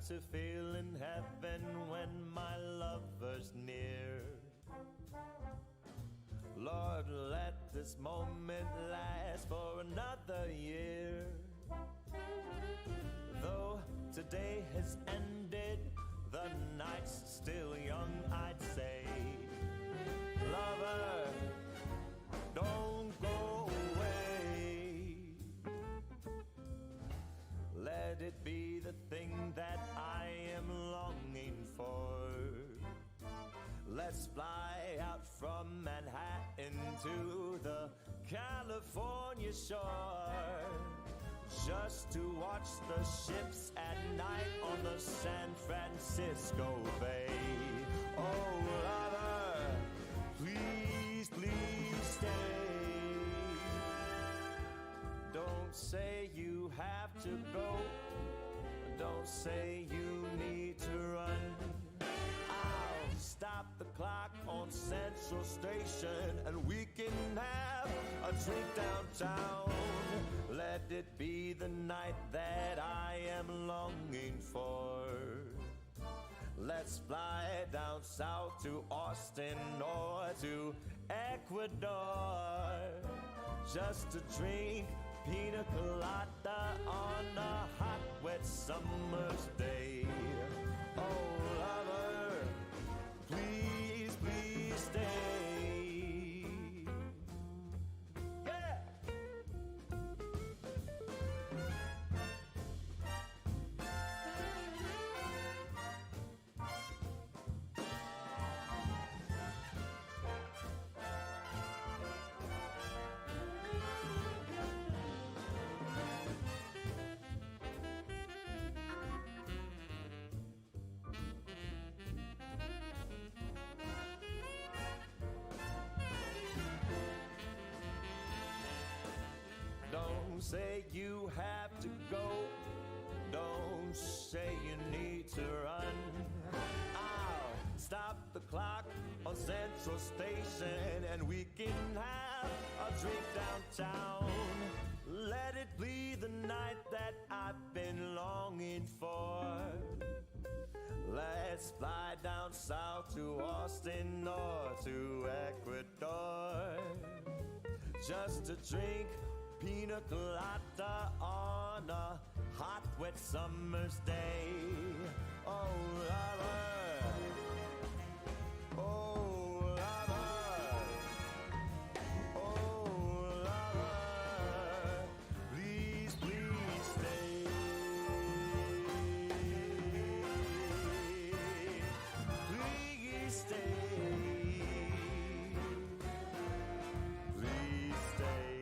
to feel in heaven when my lover's near. Lord, let this moment last for another year. Though today has ended, the night's still young, I'd say. Lover, don't go away. Let it be the thing that I am longing for. Let's fly out from Manhattan to the California shore, just to watch the ships at night on the San Francisco Bay. Oh, lover, please, please stay. Don't say you have to go. Don't say you need to run. I'll stop the clock on Central Station and we can have a drink downtown. Let it be the night that I am longing for. Let's fly down south to Austin or to Ecuador, just to drink pina colada on a hot, wet summer's day. Oh, lover, please, please stay. Don't say you have to go. Don't say you need to run. I'll stop the clock on Central Station and we can have a drink downtown. Let it be the night that I've been longing for. Let's fly down south to Austin or to Ecuador, just to drink pina colada on a hot, wet summer's day. Oh, lover, oh, lover, oh, lover, please, please stay. Please stay. Please stay.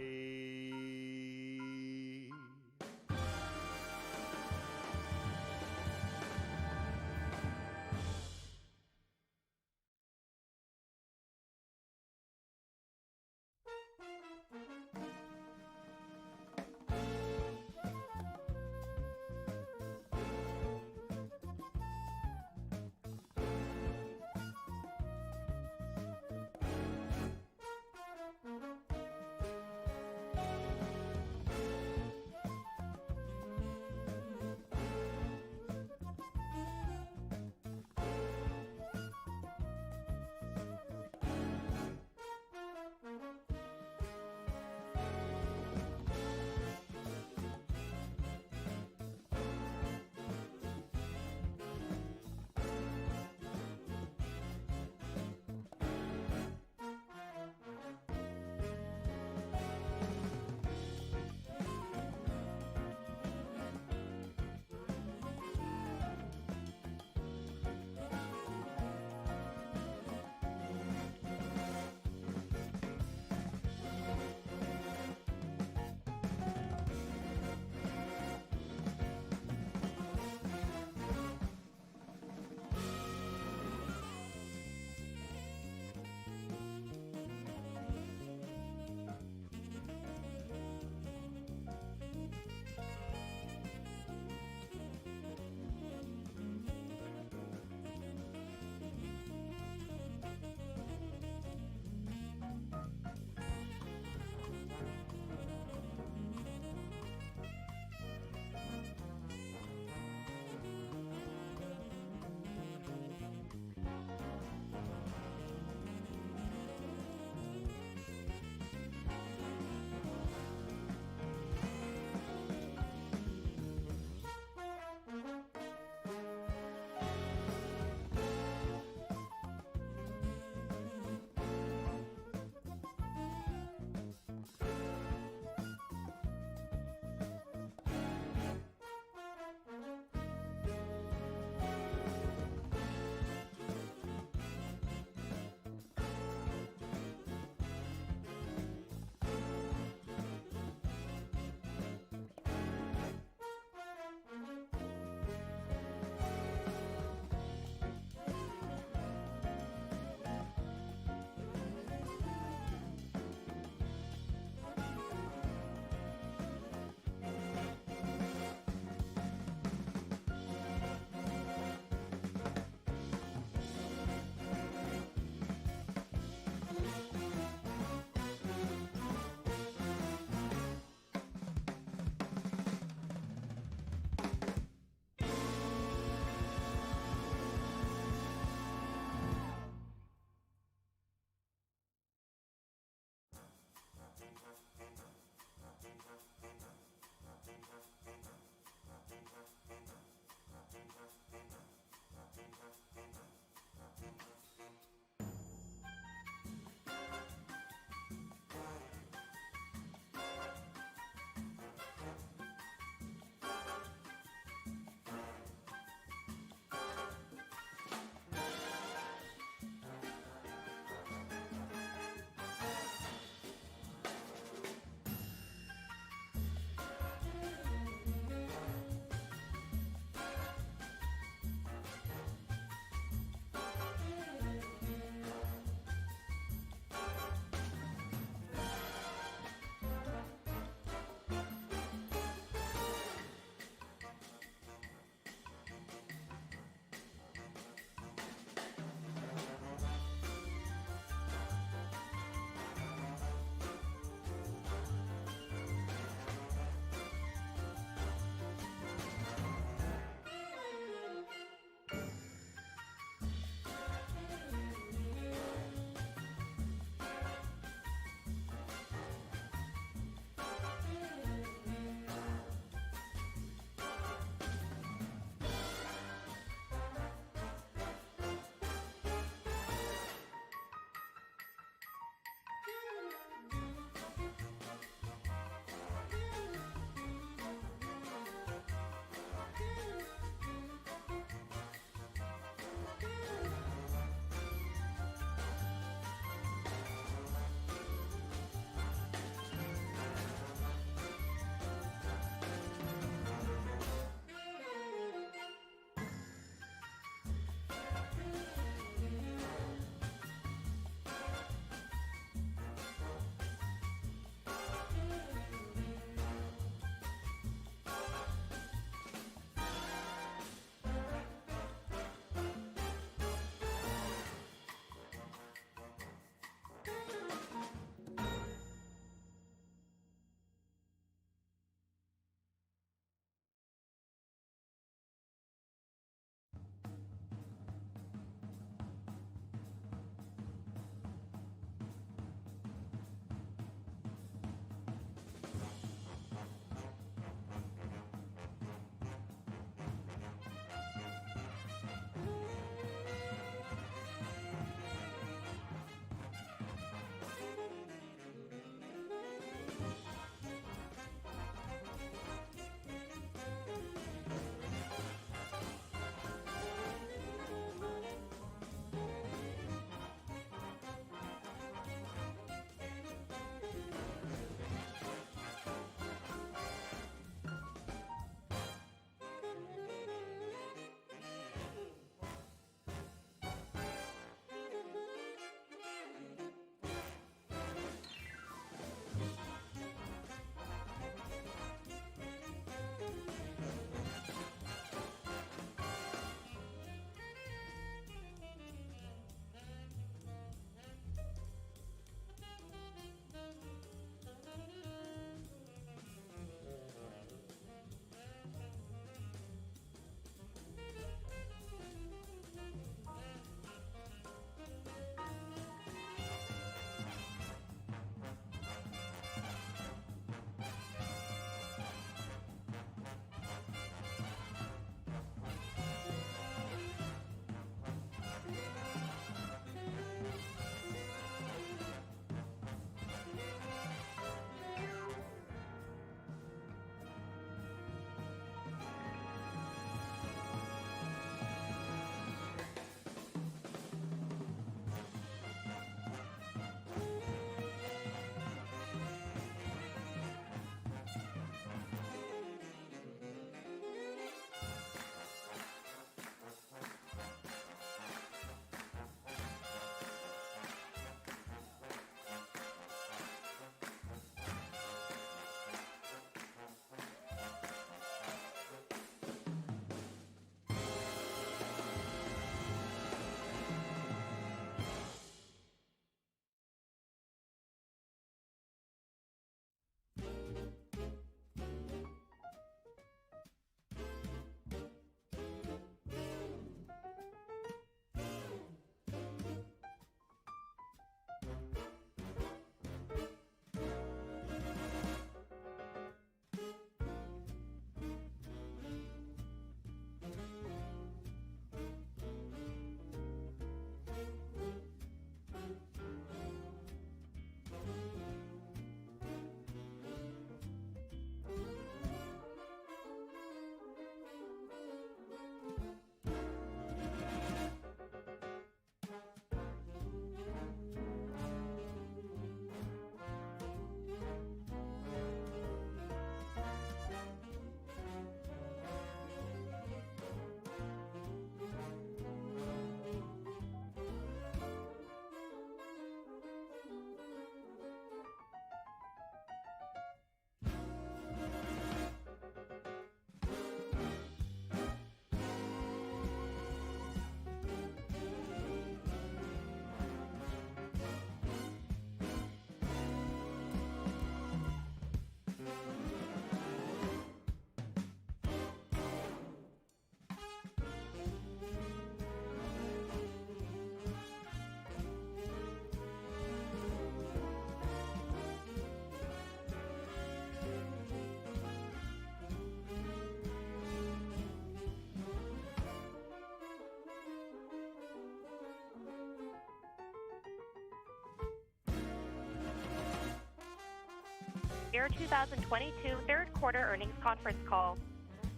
Year 2022 third quarter earnings conference call.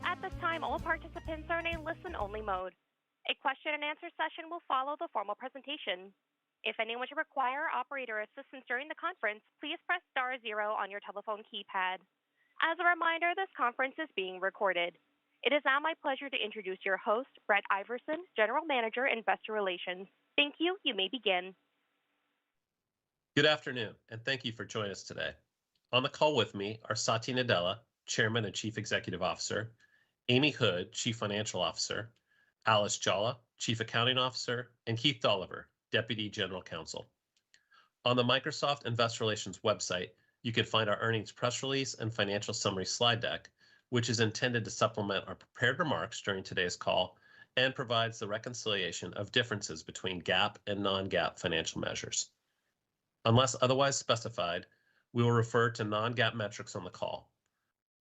At this time, all participants are in a listen-only mode. A question and answer session will follow the formal presentation. If anyone should require operator assistance during the conference, please press star 0 on your telephone keypad. As a reminder, this conference is being recorded. It is now my pleasure to introduce your host, Brett Iverson, General Manager, Investor Relations. Thank you. You may begin. Good afternoon, and thank you for joining us today. On the call with me are Satya Nadella, Chairman and Chief Executive Officer, Amy Hood, Chief Financial Officer, Alice Jalla, Chief Accounting Officer, and Keith Oliver, Deputy General Counsel. On the Microsoft Investor Relations website, you can find our earnings press release and financial summary slide deck, which is intended to supplement our prepared remarks during today's call and provides the reconciliation of differences between GAAP and non-GAAP financial measures. Unless otherwise specified, we will refer to non-GAAP metrics on the call.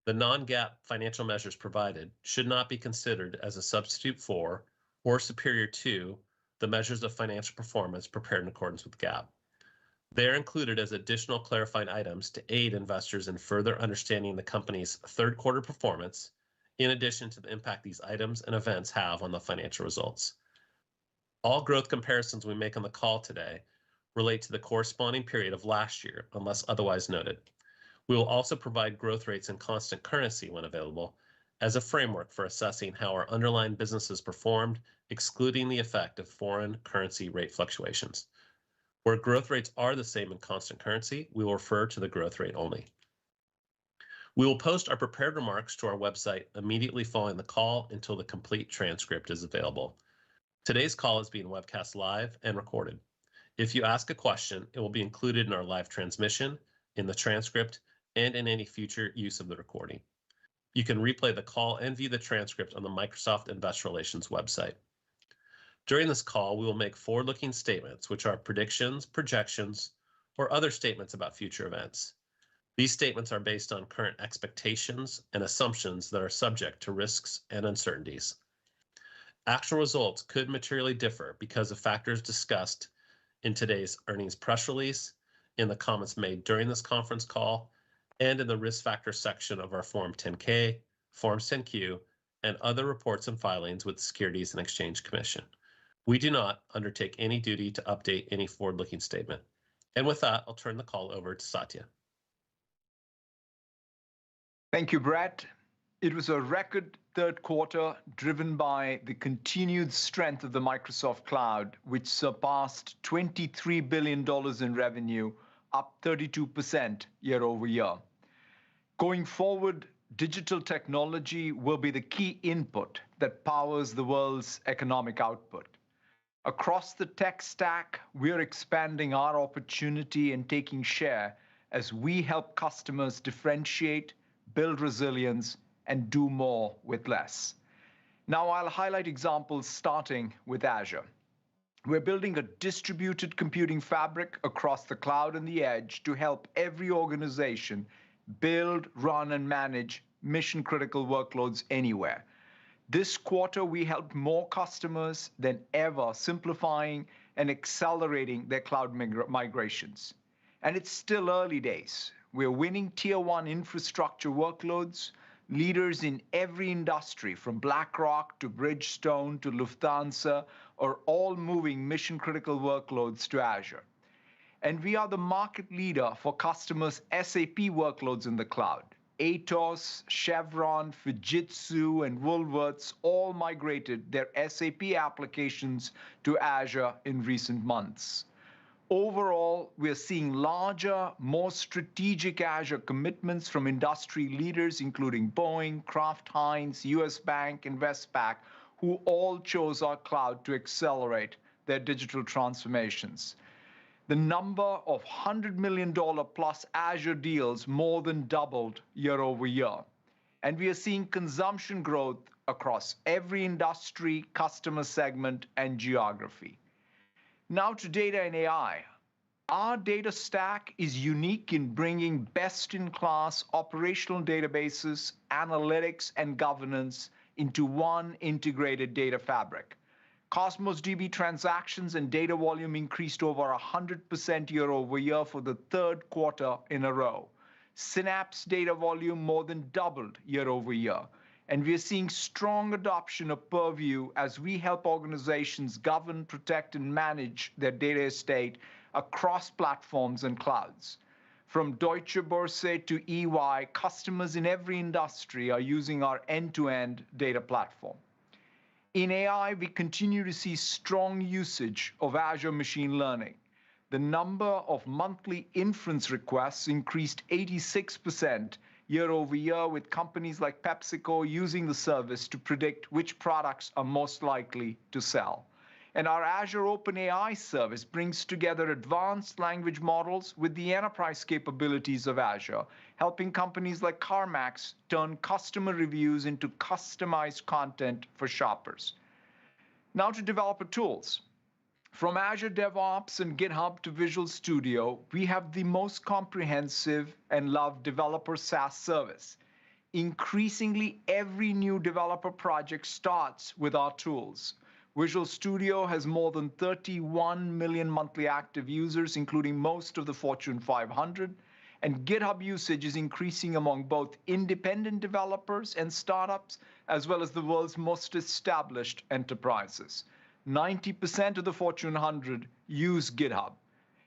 The non-GAAP financial measures provided should not be considered as a substitute for or superior to the measures of financial performance prepared in accordance with GAAP. They are included as additional clarifying items to aid investors in further understanding the company's third quarter performance, in addition to the impact these items and events have on the financial results. All growth comparisons we make on the call today relate to the corresponding period of last year, unless otherwise noted. We will also provide growth rates in constant currency when available as a framework for assessing how our underlying businesses performed, excluding the effect of foreign currency rate fluctuations. Where growth rates are the same in constant currency, we will refer to the growth rate only. We will post our prepared remarks to our website immediately following the call until the complete transcript is available. Today's call is being webcast live and recorded. If you ask a question, it will be included in our live transmission, in the transcript, and in any future use of the recording. You can replay the call and view the transcript on the Microsoft Investor Relations website. During this call, we will make forward-looking statements, which are predictions, projections, or other statements about future events. These statements are based on current expectations and assumptions that are subject to risks and uncertainties. Actual results could materially differ because of factors discussed in today's earnings press release, in the comments made during this conference call, and in the risk factor section of our Form 10-K, Forms 10-Q, and other reports and filings with the Securities and Exchange Commission. We do not undertake any duty to update any forward-looking statement. And with that, I'll turn the call over to Satya. Thank you, Brett. It was a record third quarter driven by the continued strength of the Microsoft Cloud, which surpassed $23 billion in revenue, up 32% year over year. Going forward, digital technology will be the key input that powers the world's economic output. Across the tech stack, we are expanding our opportunity and taking share as we help customers differentiate, build resilience, and do more with less. Now I'll highlight examples starting with Azure. We're building a distributed computing fabric across the cloud and the edge to help every organization build, run, and manage mission-critical workloads anywhere. This quarter, we helped more customers than ever, simplifying and accelerating their cloud migrations. And it's still early days. We're winning tier 1 infrastructure workloads. Leaders in every industry, from BlackRock to Bridgestone to Lufthansa, are all moving mission-critical workloads to Azure. And we are the market leader for customers' SAP workloads in the cloud. Atos, Chevron, Fujitsu, and Woolworths all migrated their SAP applications to Azure in recent months. Overall, we're seeing larger, more strategic Azure commitments from industry leaders, including Boeing, Kraft Heinz, US Bank, and Westpac, who all chose our cloud to accelerate their digital transformations. The number of $100 million plus Azure deals more than doubled year over year. And we are seeing consumption growth across every industry, customer segment, and geography. Now to data and AI. Our data stack is unique in bringing best-in-class operational databases, analytics, and governance into one integrated data fabric. Cosmos DB transactions and data volume increased over 100% year over year for the third quarter in a row. Synapse data volume more than doubled year over year. And we are seeing strong adoption of Purview as we help organizations govern, protect, and manage their data estate across platforms and clouds. From Deutsche Börse to EY, customers in every industry are using our end-to-end data platform. In AI, we continue to see strong usage of Azure machine learning. The number of monthly inference requests increased 86% year over year, with companies like PepsiCo using the service to predict which products are most likely to sell. And our Azure OpenAI service brings together advanced language models with the enterprise capabilities of Azure, helping companies like CarMax turn customer reviews into customized content for shoppers. Now to developer tools. From Azure Devops and Github to Visual Studio, we have the most comprehensive and loved developer SaaS service. Increasingly, every new developer project starts with our tools. Visual Studio has more than 31 million monthly active users, including most of the Fortune 500, and GitHub usage is increasing among both independent developers and startups, as well as the world's most established enterprises. 90% of the Fortune 100 use GitHub.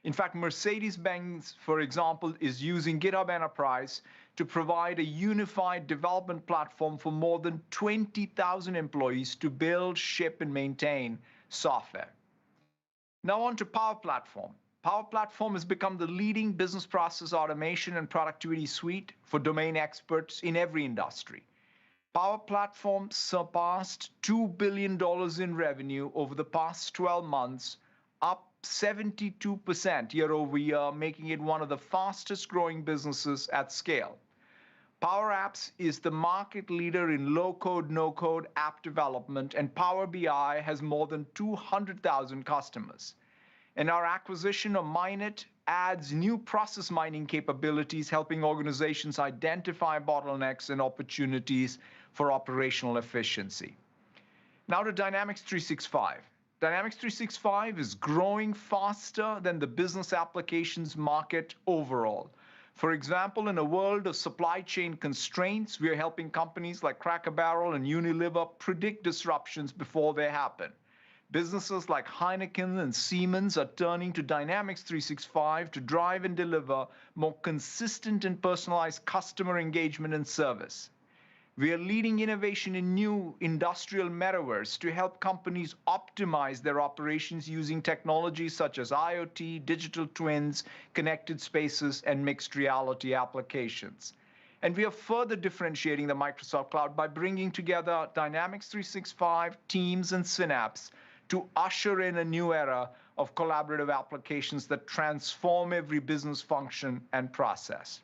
In fact, Mercedes-Benz, for example, is using GitHub Enterprise to provide a unified development platform for more than 20,000 employees to build, ship, and maintain software. Now on to Power Platform. Power Platform has become the leading business process automation and productivity suite for domain experts in every industry. Power Platform surpassed $2 billion in revenue over the past 12 months, up 72% year over year, making it one of the fastest growing businesses at scale. Power Apps is the market leader in low-code, no-code app development, and Power BI has more than 200,000 customers. And our acquisition of Mineit adds new process mining capabilities, helping organizations identify bottlenecks and opportunities for operational efficiency. Now to Dynamics 365. Dynamics 365 is growing faster than the business applications market overall. For example, in a world of supply chain constraints, we are helping companies like Cracker Barrel and Unilever predict disruptions before they happen. Businesses like Heineken and Siemens are turning to Dynamics 365 to drive and deliver more consistent and personalized customer engagement and service. We are leading innovation in new industrial metaverse to help companies optimize their operations using technologies such as IoT, digital twins, connected spaces, and mixed reality applications. And we are further differentiating the Microsoft Cloud by bringing together Dynamics 365, Teams, and Synapse to usher in a new era of collaborative applications that transform every business function and process.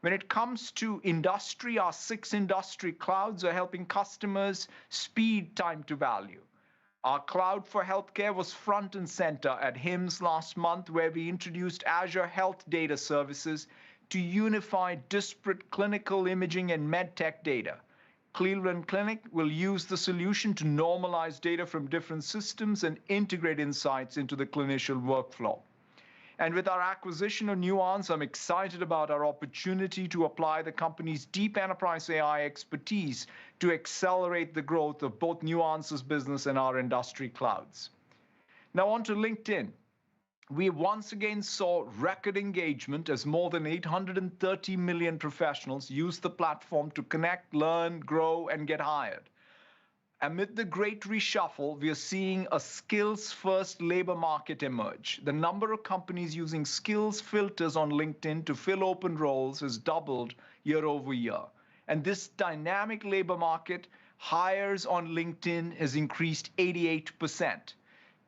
When it comes to industry, our 6 industry clouds are helping customers speed time to value. Our cloud for healthcare was front and center at HIMSS last month, where we introduced Azure Health Data Services to unify disparate clinical imaging and medtech data. Cleveland Clinic will use the solution to normalize data from different systems and integrate insights into the clinician workflow. And with our acquisition of Nuance, I'm excited about our opportunity to apply the company's deep enterprise AI expertise to accelerate the growth of both Nuance's business and our industry clouds. Now on to LinkedIn. We once again saw record engagement as more than 830 million professionals use the platform to connect, learn, grow, and get hired. Amid the great reshuffle, we are seeing a skills-first labor market emerge. The number of companies using skills filters on LinkedIn to fill open roles has doubled year over year. And this dynamic labor market, hires on LinkedIn has increased 88%.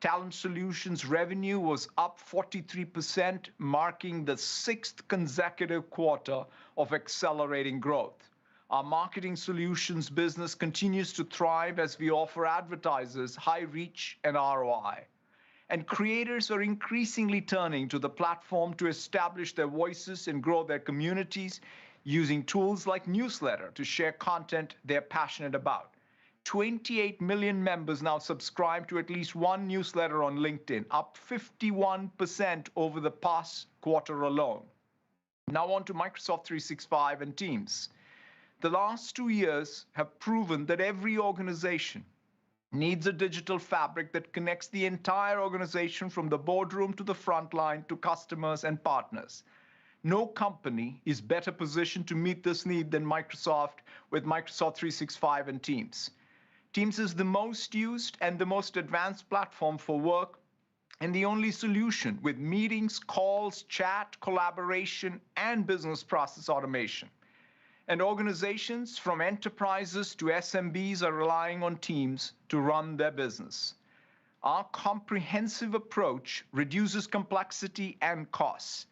Talent Solutions revenue was up 43%, marking the 6th consecutive quarter of accelerating growth. Our marketing solutions business continues to thrive as we offer advertisers high reach and ROI. And creators are increasingly turning to the platform to establish their voices and grow their communities using tools like Newsletter to share content they're passionate about. 28 million members now subscribe to at least one newsletter on LinkedIn, up 51% over the past quarter alone. Now on to Microsoft 365 and Teams. The last 2 years have proven that every organization needs a digital fabric that connects the entire organization from the boardroom to the front line to customers and partners. No company is better positioned to meet this need than Microsoft with Microsoft 365 and Teams. Teams is the most used and the most advanced platform for work and the only solution with meetings, calls, chat, collaboration, and business process automation. And organizations from enterprises to SMBs are relying on Teams to run their business. Our comprehensive approach reduces complexity and costs.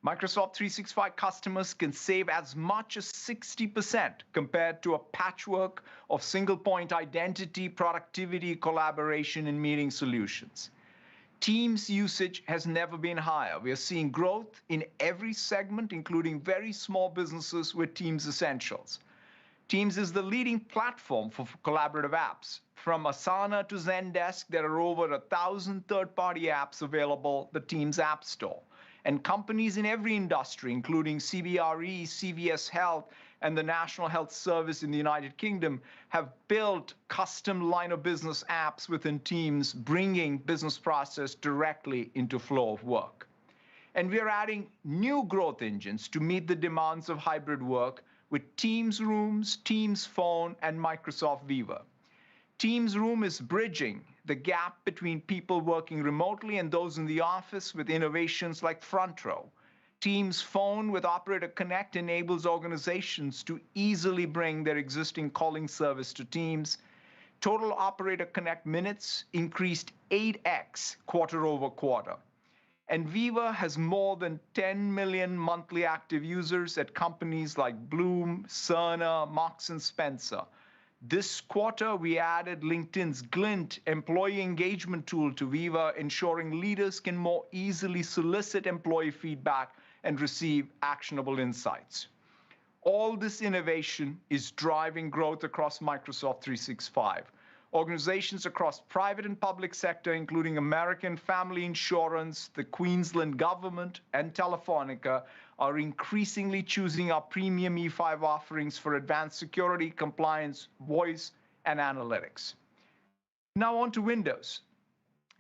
Microsoft 365 customers can save as much as 60% compared to a patchwork of single-point identity, productivity, collaboration, and meeting solutions. Teams usage has never been higher. We are seeing growth in every segment, including very small businesses with Teams Essentials. Teams is the leading platform for collaborative apps. From Asana to Zendesk, there are over 1,000 third-party apps available, the Teams App Store. And companies in every industry, including CBRE, CVS Health, and the National Health Service in the United Kingdom, have built custom line of business apps within Teams, bringing business process directly into flow of work. And we are adding new growth engines to meet the demands of hybrid work with Teams Rooms, Teams Phone, and Microsoft Viva. Teams Room is bridging the gap between people working remotely and those in the office with innovations like Front Row. Teams Phone with Operator Connect enables organizations to easily bring their existing calling service to Teams. Total Operator Connect minutes increased 8x quarter over quarter. And Viva has more than 10 million monthly active users at companies like Bloom, Cerner, Marks & Spencer. This quarter, we added LinkedIn's Glint employee engagement tool to Viva, ensuring leaders can more easily solicit employee feedback and receive actionable insights. All this innovation is driving growth across Microsoft 365. Organizations across private and public sector, including American Family Insurance, the Queensland government, and Telefonica, are increasingly choosing our premium E5 offerings for advanced security, compliance, voice, and analytics. Now on to Windows.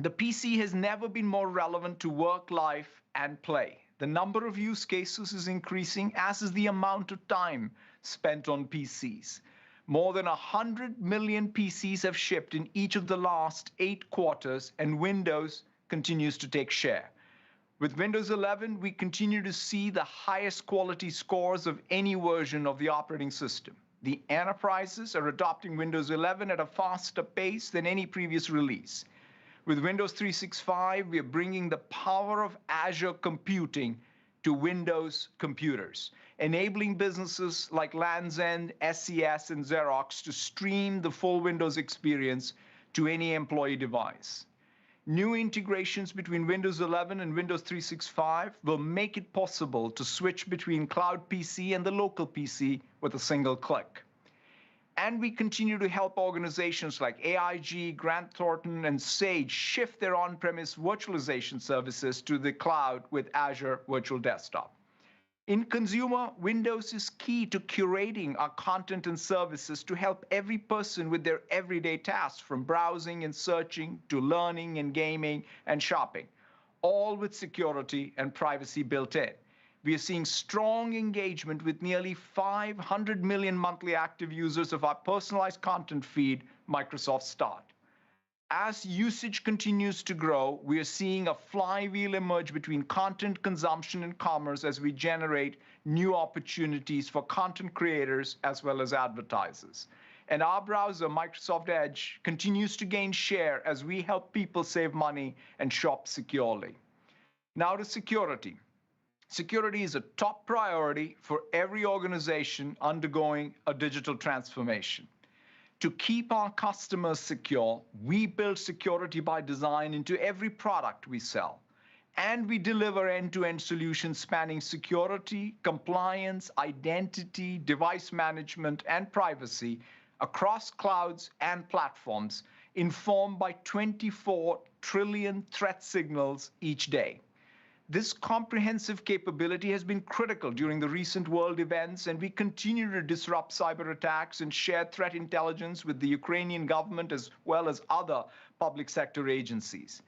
The PC has never been more relevant to work, life, and play. The number of use cases is increasing, as is the amount of time spent on PCs. More than 100 million PCs have shipped in each of the last 8 quarters, and Windows continues to take share. With Windows 11, we continue to see the highest quality scores of any version of the operating system. The enterprises are adopting Windows 11 at a faster pace than any previous release. With Windows 365, we are bringing the power of Azure computing to Windows computers, enabling businesses like Land's End, SES, and Xerox to stream the full Windows experience to any employee device. New integrations between Windows 11 and Windows 365 will make it possible to switch between cloud PC and the local PC with a single click. And we continue to help organizations like AIG, Grant Thornton, and Sage shift their on-premise virtualization services to the cloud with Azure Virtual Desktop. In consumer, Windows is key to curating our content and services to help every person with their everyday tasks, from browsing and searching to learning and gaming and shopping, all with security and privacy built in. We are seeing strong engagement with nearly 500 million monthly active users of our personalized content feed, Microsoft Start. As usage continues to grow, we are seeing a flywheel emerge between content consumption and commerce as we generate new opportunities for content creators as well as advertisers. And our browser, Microsoft Edge, continues to gain share as we help people save money and shop securely. Now to security. Security is a top priority for every organization undergoing a digital transformation. To keep our customers secure, we build security by design into every product we sell. And we deliver end-to-end solutions spanning security, compliance, identity, device management, and privacy across clouds and platforms, informed by 24 trillion threat signals each day. This comprehensive capability has been critical during the recent world events, and we continue to disrupt cyber attacks and share threat intelligence with the Ukrainian government as well as other public sector agencies.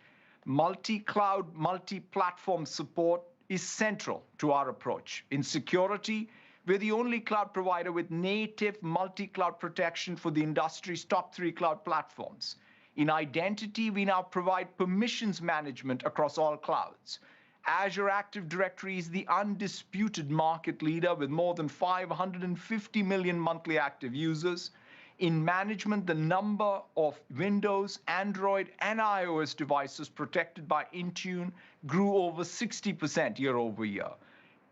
Multi-cloud, multi-platform support is central to our approach. In security, we're the only cloud provider with native multi-cloud protection for the industry's top 3 cloud platforms. In identity, we now provide permissions management across all clouds. Azure Active Directory is the undisputed market leader with more than 550 million monthly active users. In management, the number of Windows, Android, and iOS devices protected by Intune grew over 60% year over year.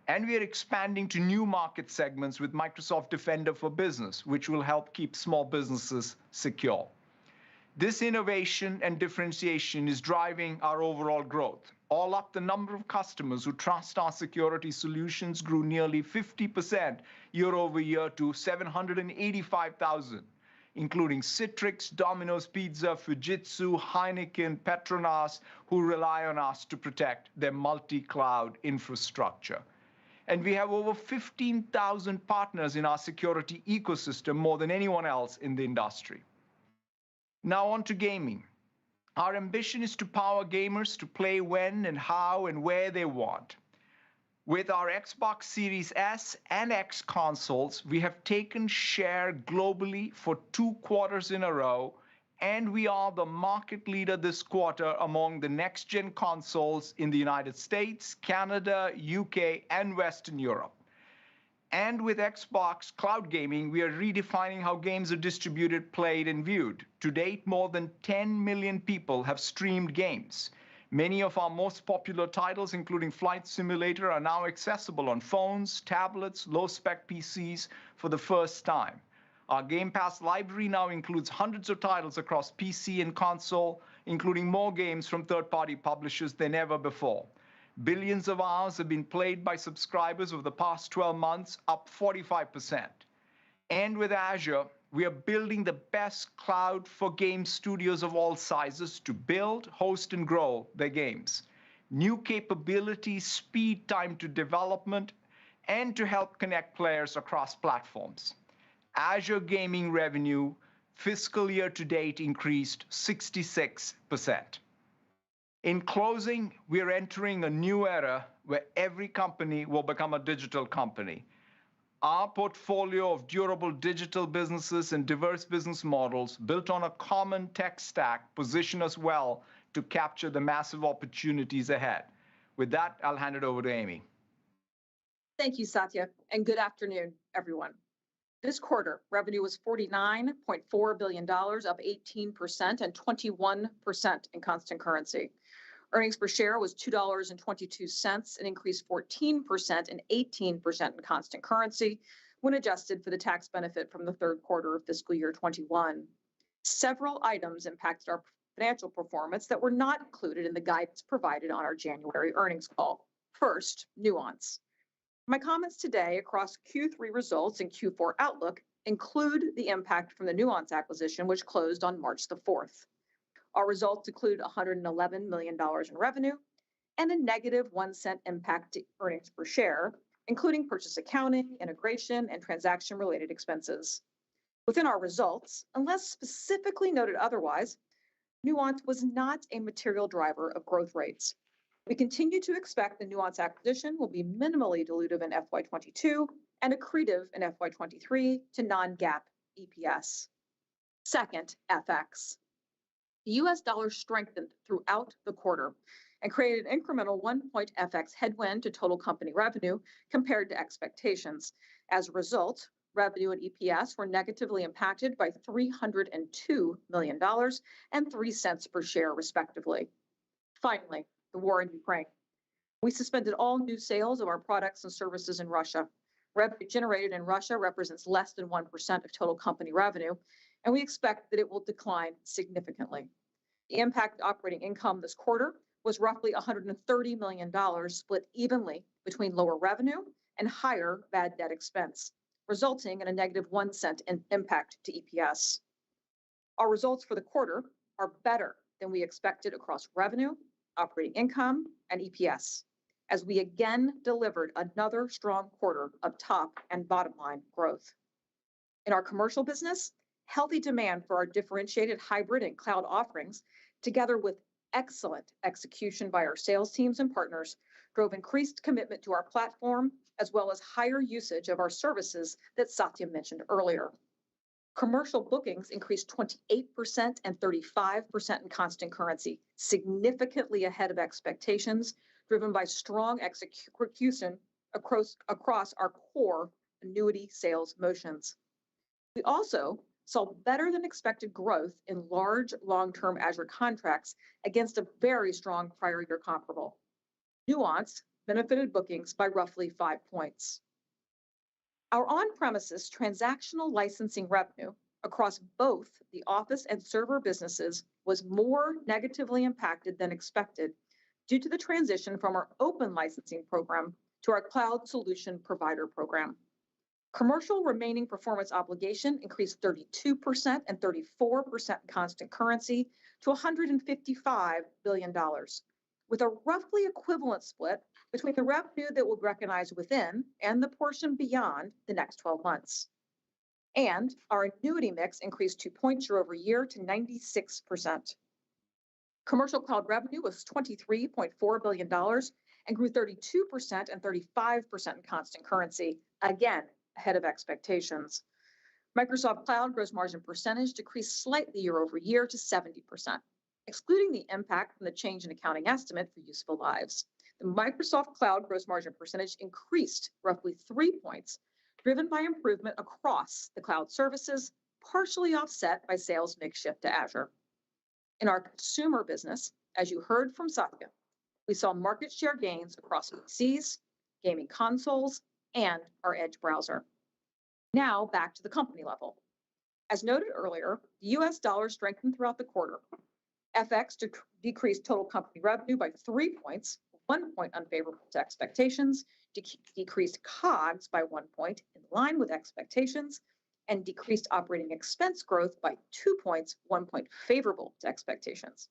And we are expanding to new market segments with Microsoft Defender for Business, which will help keep small businesses secure. This innovation and differentiation is driving our overall growth. All up, the number of customers who trust our security solutions grew nearly 50% year over year to 785,000, including Citrix, Domino's Pizza, Fujitsu, Heineken, Petronas, who rely on us to protect their multi-cloud infrastructure. And we have over 15,000 partners in our security ecosystem, more than anyone else in the industry. Now on to gaming. Our ambition is to power gamers to play when and how and where they want. With our Xbox Series S and X consoles, we have taken share globally for 2 quarters in a row, and we are the market leader this quarter among the next-gen consoles in the United States, Canada, UK, and Western Europe. And with Xbox Cloud Gaming, we are redefining how games are distributed, played, and viewed. To date, more than 10 million people have streamed games. Many of our most popular titles, including Flight Simulator, are now accessible on phones, tablets, low-spec PCs for the first time. Our Game Pass library now includes hundreds of titles across PC and console, including more games from third-party publishers than ever before. Billions of hours have been played by subscribers over the past 12 months, up 45%. And with Azure, we are building the best cloud for game studios of all sizes to build, host, and grow their games. New capabilities, speed time to development, and to help connect players across platforms. Azure gaming revenue fiscal year to date increased 66%. In closing, we are entering a new era where every company will become a digital company. Our portfolio of durable digital businesses and diverse business models built on a common tech stack position us well to capture the massive opportunities ahead. With that, I'll hand it over to Amy. Thank you, Satya, and good afternoon, everyone. This quarter, revenue was $49.4 billion, up 18% and 21% in constant currency. Earnings per share was $2.22, an increase 14% and 18% in constant currency when adjusted for the tax benefit from the third quarter of fiscal year 21. Several items impacted our financial performance that were not included in the guidance provided on our January earnings call. First, nuance. My comments today across Q3 results and Q4 outlook include the impact from the Nuance acquisition, which closed on March the 4th. Our results include $111 million in revenue and a negative 1 cent impact to earnings per share, including purchase accounting, integration, and transaction-related expenses. Within our results, unless specifically noted otherwise, Nuance was not a material driver of growth rates. We continue to expect the Nuance acquisition will be minimally dilutive in FY22 and accretive in FY23 to non-GAAP EPS. Second, FX. The US dollar strengthened throughout the quarter and created an incremental 1-point FX headwind to total company revenue compared to expectations. As a result, revenue and EPS were negatively impacted by $302 million and 3 cents per share, respectively. Finally, the war in Ukraine. We suspended all new sales of our products and services in Russia. Revenue generated in Russia represents less than 1% of total company revenue, and we expect that it will decline significantly. The impact to operating income this quarter was roughly $130 million, split evenly between lower revenue and higher bad debt expense, resulting in a negative 1 cent impact to EPS. Our results for the quarter are better than we expected across revenue, operating income, and EPS. as we again delivered another strong quarter of top and bottom line growth. In our commercial business, healthy demand for our differentiated hybrid and cloud offerings, together with excellent execution by our sales teams and partners, drove increased commitment to our platform, as well as higher usage of our services that Satya mentioned earlier. Commercial bookings increased 28% and 35% in constant currency, significantly ahead of expectations, driven by strong execution across our core annuity sales motions. We also saw better than expected growth in large long-term Azure contracts against a very strong prior year comparable. Nuance benefited bookings by roughly 5 points. Our on-premises transactional licensing revenue across both the Office and server businesses was more negatively impacted than expected due to the transition from our open licensing program to our cloud solution provider program. Commercial remaining performance obligation increased 32% and 34% in constant currency to $155 billion, with a roughly equivalent split between the revenue that will recognize within and the portion beyond the next 12 months. And our annuity mix increased 2 points year over year to 96%. Commercial cloud revenue was $23.4 billion and grew 32% and 35% in constant currency, again, ahead of expectations. Microsoft Cloud gross margin percentage decreased slightly year over year to 70%, excluding the impact from the change in accounting estimate for useful lives. The Microsoft Cloud gross margin percentage increased roughly 3 points, driven by improvement across the cloud services, partially offset by sales mix shift to Azure. In our consumer business, as you heard from Satya, we saw market share gains across PCs, gaming consoles, and our Edge browser. Now back to the company level. As noted earlier, the US dollar strengthened throughout the quarter. FX decreased total company revenue by 3 points, 1 point unfavorable to expectations, decreased COGS by 1 point in line with expectations, and decreased operating expense growth by 2 points, 1 point favorable to expectations.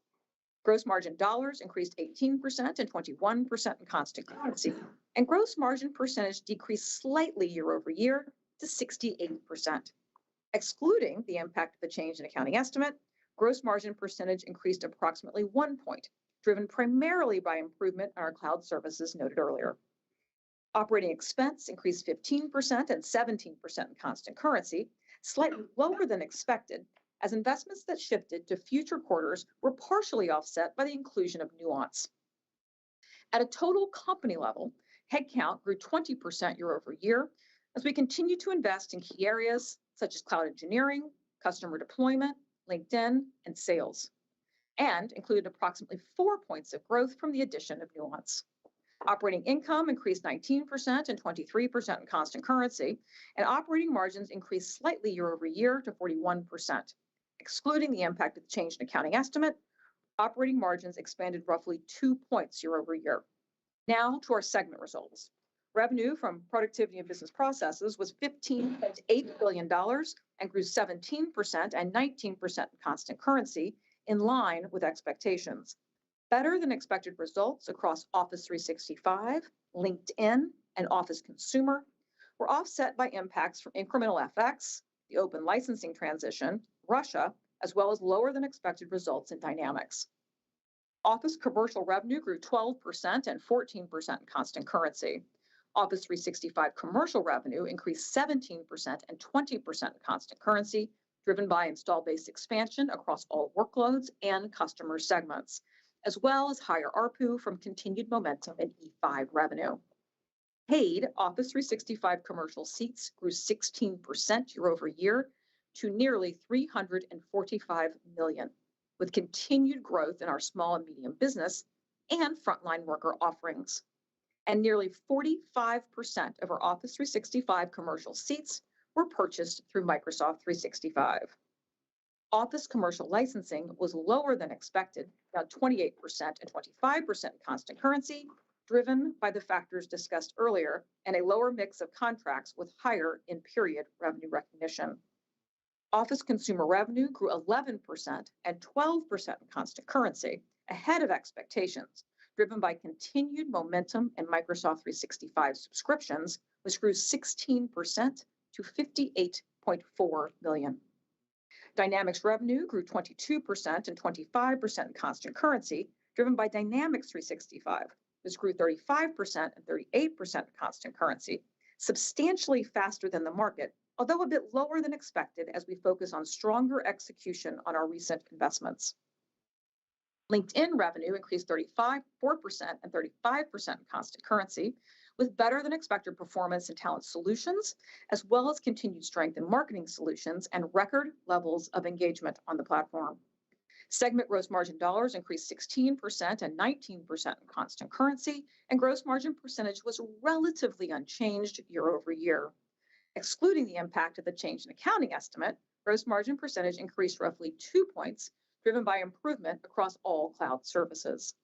Gross margin dollars increased 18% and 21% in constant currency, and gross margin percentage decreased slightly year over year to 68%. Excluding the impact of the change in accounting estimate, gross margin percentage increased approximately 1 point, driven primarily by improvement in our cloud services noted earlier. Operating expense increased 15% and 17% in constant currency, slightly lower than expected, as investments that shifted to future quarters were partially offset by the inclusion of Nuance. At a total company level, headcount grew 20% year over year as we continue to invest in key areas such as cloud engineering, customer deployment, LinkedIn, and sales, and included approximately 4 points of growth from the addition of Nuance. Operating income increased 19% and 23% in constant currency, and operating margins increased slightly year over year to 41%. Excluding the impact of the change in accounting estimate, operating margins expanded roughly 2 points year over year. Now to our segment results. Revenue from productivity and business processes was $15.8 billion and grew 17% and 19% in constant currency, in line with expectations. Better than expected results across Office 365, LinkedIn, and Office Consumer were offset by impacts from incremental FX, the open licensing transition, Russia, as well as lower than expected results in Dynamics. Office commercial revenue grew 12% and 14% in constant currency. Office 365 commercial revenue increased 17% and 20% in constant currency, driven by install-based expansion across all workloads and customer segments, as well as higher ARPU from continued momentum in E5 revenue. Paid Office 365 commercial seats grew 16% year over year to nearly 345 million, with continued growth in our small and medium business and frontline worker offerings. And nearly 45% of our Office 365 commercial seats were purchased through Microsoft 365. Office commercial licensing was lower than expected, down 28% and 25% in constant currency, driven by the factors discussed earlier and a lower mix of contracts with higher in-period revenue recognition. Office consumer revenue grew 11% and 12% in constant currency, ahead of expectations, driven by continued momentum in Microsoft 365 subscriptions, which grew 16% to 58.4 million. Dynamics revenue grew 22% and 25% in constant currency, driven by Dynamics 365, which grew 35% and 38% in constant currency, substantially faster than the market, although a bit lower than expected as we focus on stronger execution on our recent investments. LinkedIn revenue increased 4% and 35% in constant currency, with better than expected performance in talent solutions, as well as continued strength in marketing solutions and record levels of engagement on the platform. Segment gross margin dollars increased 16% and 19% in constant currency, and gross margin percentage was relatively unchanged year over year. Excluding the impact of the change in accounting estimate, gross margin percentage increased roughly 2 points, driven by improvement across all cloud services.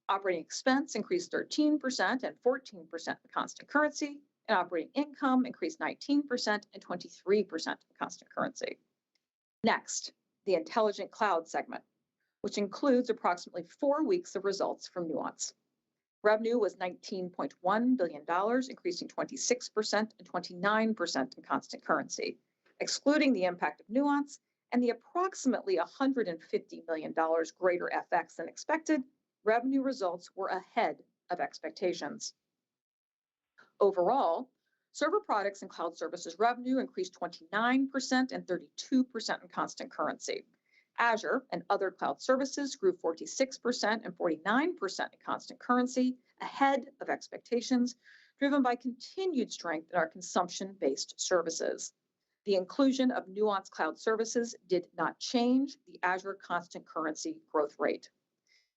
Operating expense increased 13% and 14% in constant currency, and operating income increased 19% and 23% in constant currency. Next, the Intelligent Cloud segment, which includes approximately 4 weeks of results from Nuance. Revenue was $19.1 billion, increasing 26% and 29% in constant currency. Excluding the impact of Nuance and the approximately $150 million greater FX than expected, revenue results were ahead of expectations. Overall, server products and cloud services revenue increased 29% and 32% in constant currency. Azure and other cloud services grew 46% and 49% in constant currency, ahead of expectations, driven by continued strength in our consumption-based services. The inclusion of Nuance Cloud Services did not change the Azure constant currency growth rate.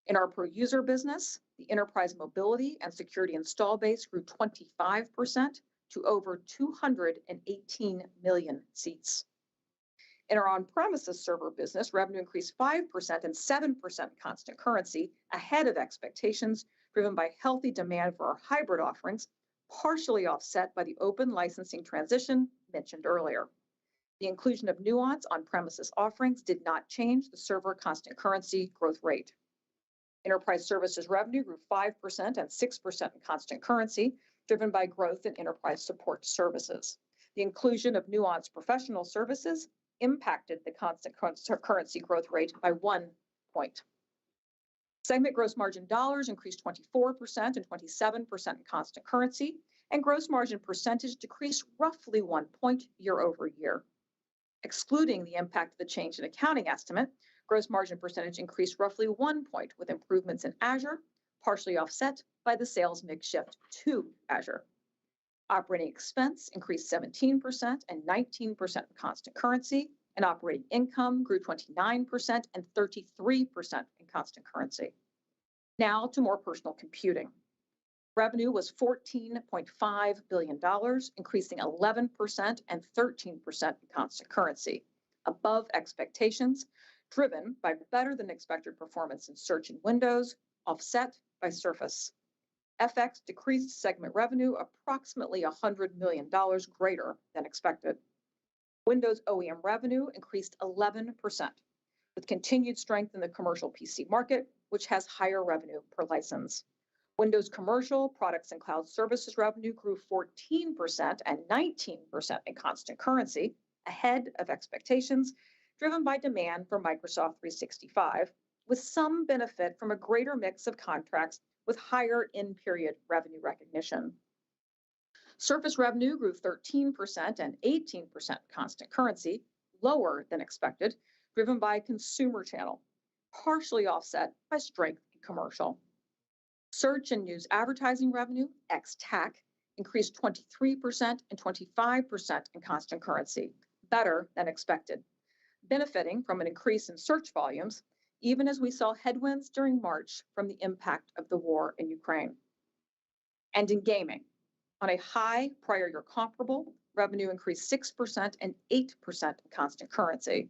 In our per-user business, the enterprise mobility and security install base grew 25% to over 218 million seats. In our on-premises server business, revenue increased 5% and 7% in constant currency, ahead of expectations, driven by healthy demand for our hybrid offerings, partially offset by the open licensing transition mentioned earlier. The inclusion of Nuance on-premises offerings did not change the server constant currency growth rate. Enterprise services revenue grew 5% and 6% in constant currency, driven by growth in enterprise support services. The inclusion of Nuance professional services impacted the constant currency growth rate by 1 point. Segment gross margin dollars increased 24% and 27% in constant currency, and gross margin percentage decreased roughly 1 point year over year. Excluding the impact of the change in accounting estimate, gross margin percentage increased roughly 1 point with improvements in Azure, partially offset by the sales mix shift to Azure. Operating expense increased 17% and 19% in constant currency, and operating income grew 29% and 33% in constant currency. Now to more personal computing. Revenue was $14.5 billion, increasing 11% and 13% in constant currency, above expectations, driven by better than expected performance in search and Windows, offset by Surface. FX decreased segment revenue approximately $100 million greater than expected. Windows OEM revenue increased 11%, with continued strength in the commercial PC market, which has higher revenue per license. Windows commercial products and cloud services revenue grew 14% and 19% in constant currency, ahead of expectations, driven by demand for Microsoft 365, with some benefit from a greater mix of contracts with higher in-period revenue recognition. Surface revenue grew 13% and 18% constant currency, lower than expected, driven by consumer channel, partially offset by strength in commercial. Search and news advertising revenue, ex-TAC, increased 23% and 25% in constant currency, better than expected, benefiting from an increase in search volumes, even as we saw headwinds during March from the impact of the war in Ukraine. And in gaming, on a high prior year comparable, revenue increased 6% and 8% in constant currency.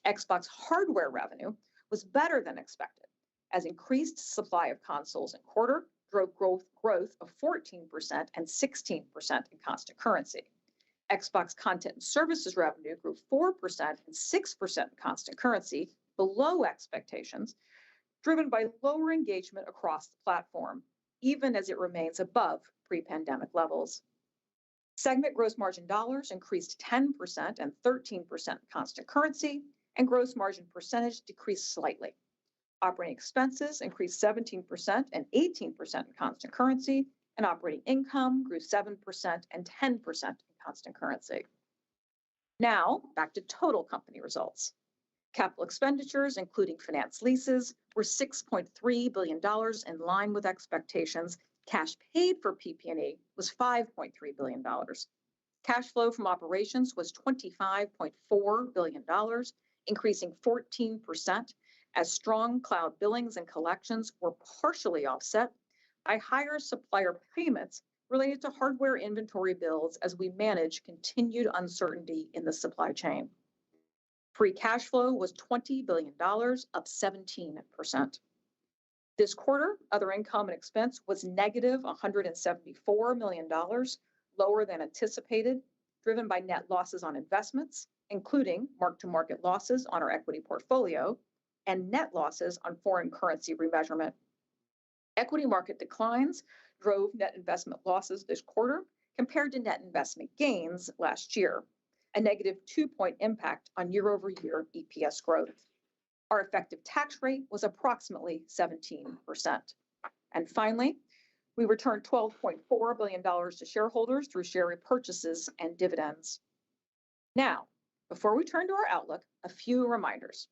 Xbox hardware revenue was better than expected, as increased supply of consoles in quarter drove growth of 14% and 16% in constant currency. Xbox content and services revenue grew 4% and 6% in constant currency, below expectations, driven by lower engagement across the platform, even as it remains above pre-pandemic levels. Segment gross margin dollars increased 10% and 13% constant currency, and gross margin percentage decreased slightly. Operating expenses increased 17% and 18% in constant currency, and operating income grew 7% and 10% in constant currency. Now, back to total company results. Capital expenditures, including finance leases, were $6.3 billion in line with expectations. Cash paid for PP&E was $5.3 billion. Cash flow from operations was $25.4 billion, increasing 14%, as strong cloud billings and collections were partially offset by higher supplier payments related to hardware inventory builds as we manage continued uncertainty in the supply chain. Free cash flow was $20 billion, up 17%. This quarter, other income and expense was negative $174 million, lower than anticipated, driven by net losses on investments, including mark-to-market losses on our equity portfolio and net losses on foreign currency remeasurement. Equity market declines drove net investment losses this quarter compared to net investment gains last year, a negative 2-point impact on year-over-year EPS growth. Our effective tax rate was approximately 17%. And finally, we returned $12.4 billion to shareholders through share repurchases and dividends. Now, before we turn to our outlook, a few reminders.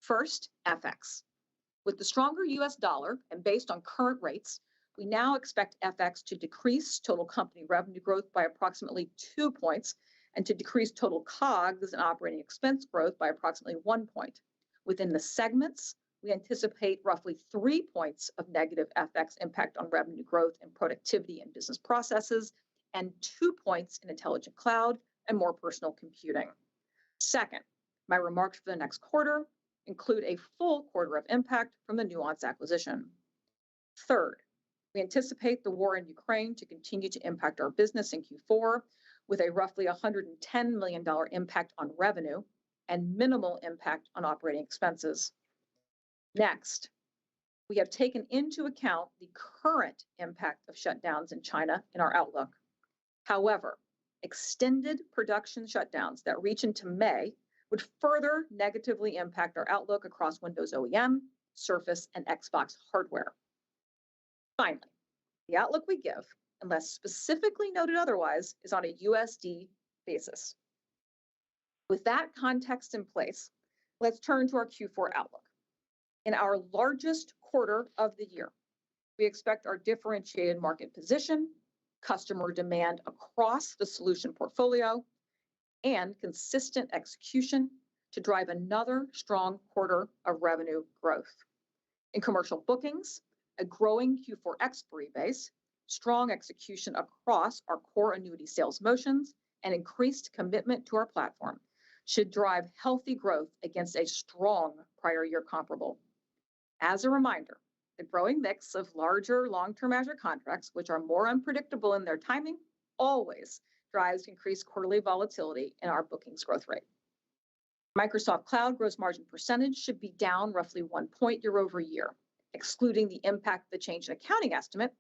First, FX. With the stronger US dollar and based on current rates, we now expect FX to decrease total company revenue growth by approximately 2 points and to decrease total COGS and operating expense growth by approximately 1 point. Within the segments, we anticipate roughly 3 points of negative FX impact on revenue growth and productivity and business processes, and 2 points in intelligent cloud and more personal computing. Second, my remarks for the next quarter include a full quarter of impact from the Nuance acquisition. Third, we anticipate the war in Ukraine to continue to impact our business in Q4 with a roughly $110 million impact on revenue and minimal impact on operating expenses. Next, we have taken into account the current impact of shutdowns in China in our outlook. However, extended production shutdowns that reach into May would further negatively impact our outlook across Windows OEM, Surface, and Xbox hardware. Finally, the outlook we give, unless specifically noted otherwise, is on a USD basis. With that context in place, let's turn to our Q4 outlook. In our largest quarter of the year, we expect our differentiated market position, customer demand across the solution portfolio, and consistent execution to drive another strong quarter of revenue growth. In commercial bookings, a growing Q4 expiry base, strong execution across our core annuity sales motions, and increased commitment to our platform should drive healthy growth against a strong prior year comparable. As a reminder, the growing mix of larger long-term Azure contracts, which are more unpredictable in their timing, always drives increased quarterly volatility in our bookings growth rate. Microsoft Cloud gross margin percentage should be down roughly 1 point year over year. Excluding the impact of the change in accounting estimate,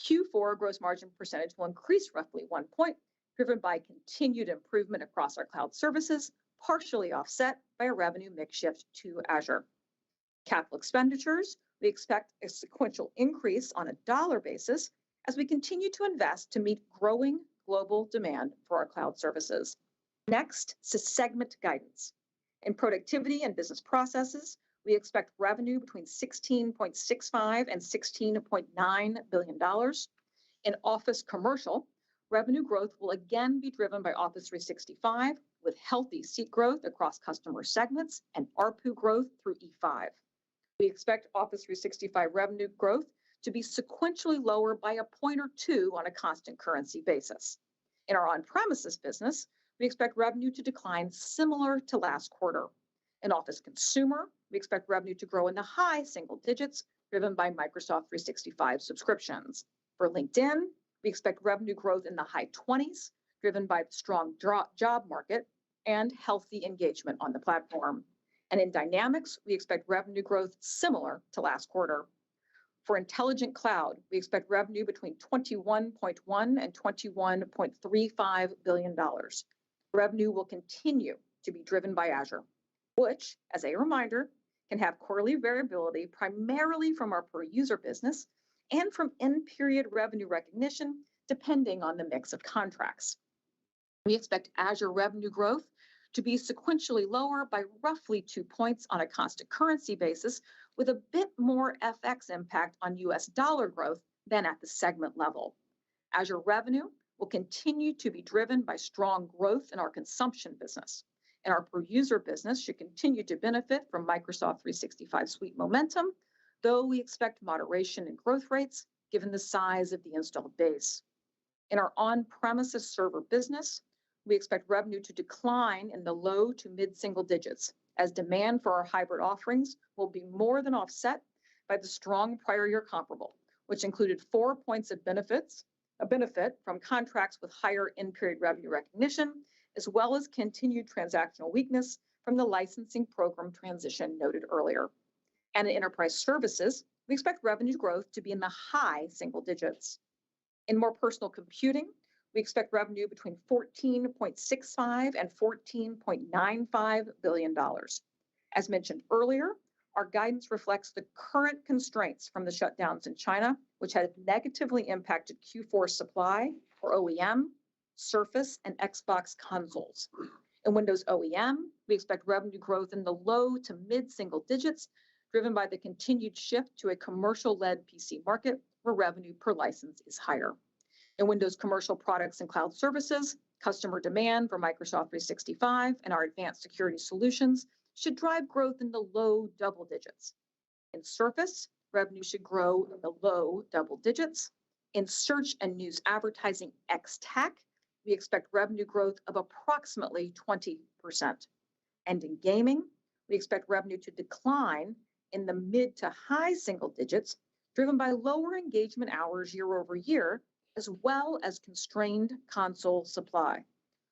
Q4 gross margin percentage will increase roughly 1 point, driven by continued improvement across our cloud services, partially offset by a revenue mix shift to Azure. Capital expenditures, we expect a sequential increase on a dollar basis as we continue to invest to meet growing global demand for our cloud services. Next, segment guidance. In productivity and business processes, we expect revenue between $16.65 and $16.9 billion. In Office Commercial, revenue growth will again be driven by Office 365, with healthy seat growth across customer segments and ARPU growth through E5. We expect Office 365 revenue growth to be sequentially lower by 1 point or 2 on a constant currency basis. In our on-premises business, we expect revenue to decline similar to last quarter. In Office Consumer, we expect revenue to grow in the high single digits, driven by Microsoft 365 subscriptions. For LinkedIn, we expect revenue growth in the high 20s, driven by the strong job market and healthy engagement on the platform. And in Dynamics, we expect revenue growth similar to last quarter. For Intelligent Cloud, we expect revenue between $21.1 and $21.35 billion. Revenue will continue to be driven by Azure, which, as a reminder, can have quarterly variability primarily from our per-user business and from in-period revenue recognition, depending on the mix of contracts. We expect Azure revenue growth to be sequentially lower by roughly 2 points on a constant currency basis, with a bit more FX impact on US dollar growth than at the segment level. Azure revenue will continue to be driven by strong growth in our consumption business, and our per-user business should continue to benefit from Microsoft 365 suite momentum, though we expect moderation in growth rates given the size of the installed base. In our on-premises server business, we expect revenue to decline in the low to mid-single digits, as demand for our hybrid offerings will be more than offset by the strong prior year comparable, which included 4 points of benefit from contracts with higher in-period revenue recognition, as well as continued transactional weakness from the licensing program transition noted earlier. And in enterprise services, we expect revenue growth to be in the high single digits. In more personal computing, we expect revenue between $14.65 and $14.95 billion. As mentioned earlier, our guidance reflects the current constraints from the shutdowns in China, which have negatively impacted Q4 supply for OEM, Surface, and Xbox consoles. In Windows OEM, we expect revenue growth in the low to mid-single digits, driven by the continued shift to a commercial-led PC market where revenue per license is higher. In Windows commercial products and cloud services, customer demand for Microsoft 365 and our advanced security solutions should drive growth in the low double digits. In Surface, revenue should grow in the low double digits. In search and news advertising ex-TAC, we expect revenue growth of approximately 20%. And in gaming, we expect revenue to decline in the mid to high single digits, driven by lower engagement hours year over year, as well as constrained console supply.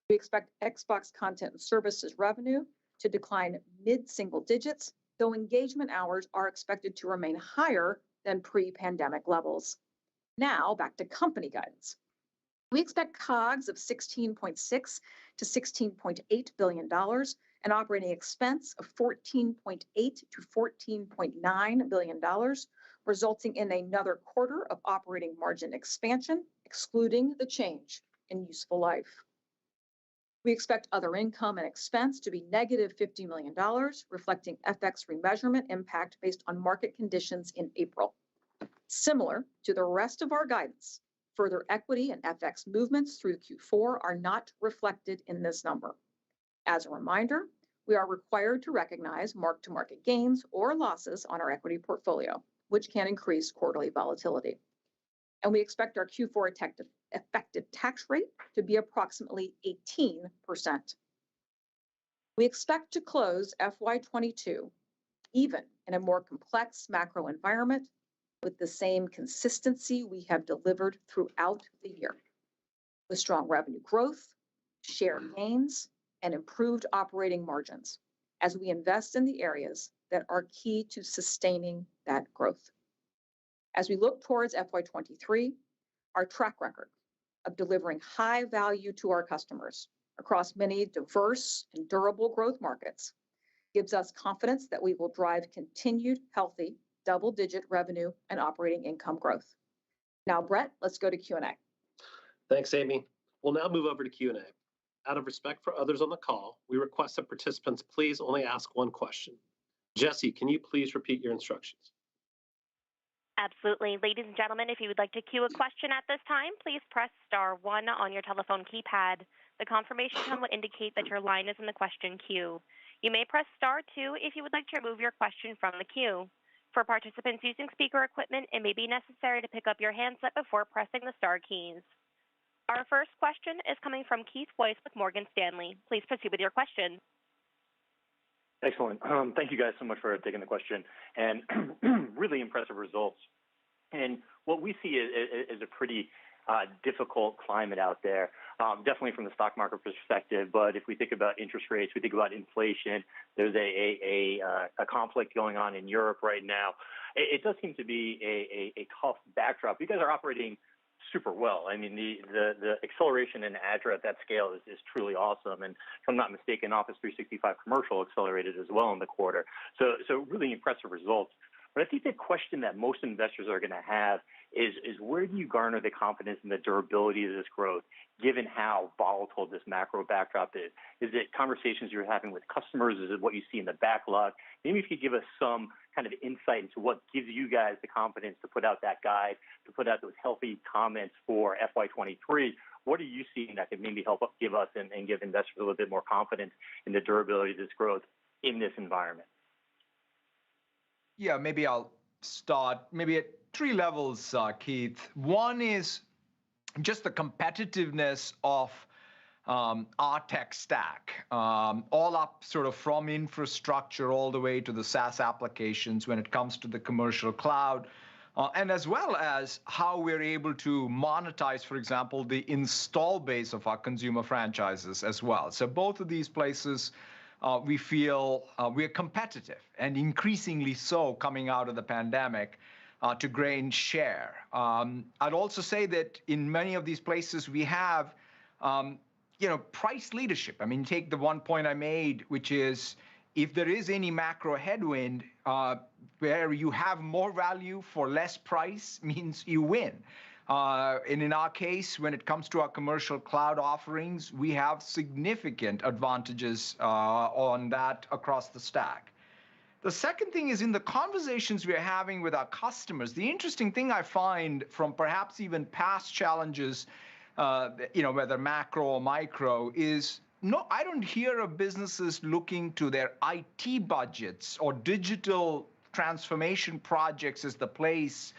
We expect Xbox content and services revenue to decline mid-single digits, though engagement hours are expected to remain higher than pre-pandemic levels. Now, back to company guidance. We expect COGS of $16.6 to $16.8 billion, an operating expense of $14.8 to $14.9 billion, resulting in another quarter of operating margin expansion, excluding the change in useful life. We expect other income and expense to be negative $50 million, reflecting FX remeasurement impact based on market conditions in April. Similar to the rest of our guidance, further equity and FX movements through Q4 are not reflected in this number. As a reminder, we are required to recognize mark-to-market gains or losses on our equity portfolio, which can increase quarterly volatility. And we expect our Q4 effective tax rate to be approximately 18%. We expect to close FY22 even in a more complex macro environment with the same consistency we have delivered throughout the year, with strong revenue growth, share gains, and improved operating margins as we invest in the areas that are key to sustaining that growth. As we look towards FY23, our track record of delivering high value to our customers across many diverse and durable growth markets gives us confidence that we will drive continued healthy double-digit revenue and operating income growth. Now, Brett, let's go to Q&A. Thanks, Amy. We'll now move over to Q&A. Out of respect for others on the call, we request that participants please only ask one question. Jesse, can you please repeat your instructions? Absolutely. Ladies and gentlemen, if you would like to queue a question at this time, please press star 1 on your telephone keypad. The confirmation tone will indicate that your line is in the question queue. You may press star 2 if you would like to remove your question from the queue. For participants using speaker equipment, it may be necessary to pick up your handset before pressing the star keys. Our first question is coming from Keith Weiss with Morgan Stanley. Please proceed with your question. Excellent. Thank you guys so much for taking the question, and really impressive results. And what we see is a pretty difficult climate out there, definitely from the stock market perspective. But if we think about interest rates, we think about inflation, there's a conflict going on in Europe right now. It does seem to be a tough backdrop. You guys are operating super well. I mean, the acceleration in Azure at that scale is truly awesome. And if I'm not mistaken, Office 365 Commercial accelerated as well in the quarter. So really impressive results. But I think the question that most investors are going to have is where do you garner the confidence in the durability of this growth, given how volatile this macro backdrop is? Is it conversations you're having with customers? Is it what you see in the backlog? Maybe if you could give us some kind of insight into what gives you guys the confidence to put out that guide, to put out those healthy comments for FY23. What are you seeing that could maybe help give us and give investors a little bit more confidence in the durability of this growth in this environment? Yeah, maybe I'll start maybe at three levels, Keith. One is just the competitiveness of our tech stack, all up sort of from infrastructure all the way to the SaaS applications when it comes to the commercial cloud, and as well as how we're able to monetize, for example, the install base of our consumer franchises as well. So both of these places, we feel we're competitive and increasingly so coming out of the pandemic to gain share. I'd also say that in many of these places we have, price leadership. I mean, take the one point I made, which is if there is any macro headwind where you have more value for less price means you win. And in our case, when it comes to our commercial cloud offerings, we have significant advantages on that across the stack. The second thing is in the conversations we're having with our customers, the interesting thing I find from perhaps even past challenges, whether macro or micro, is no, I don't hear of businesses looking to their IT budgets or digital transformation projects as the place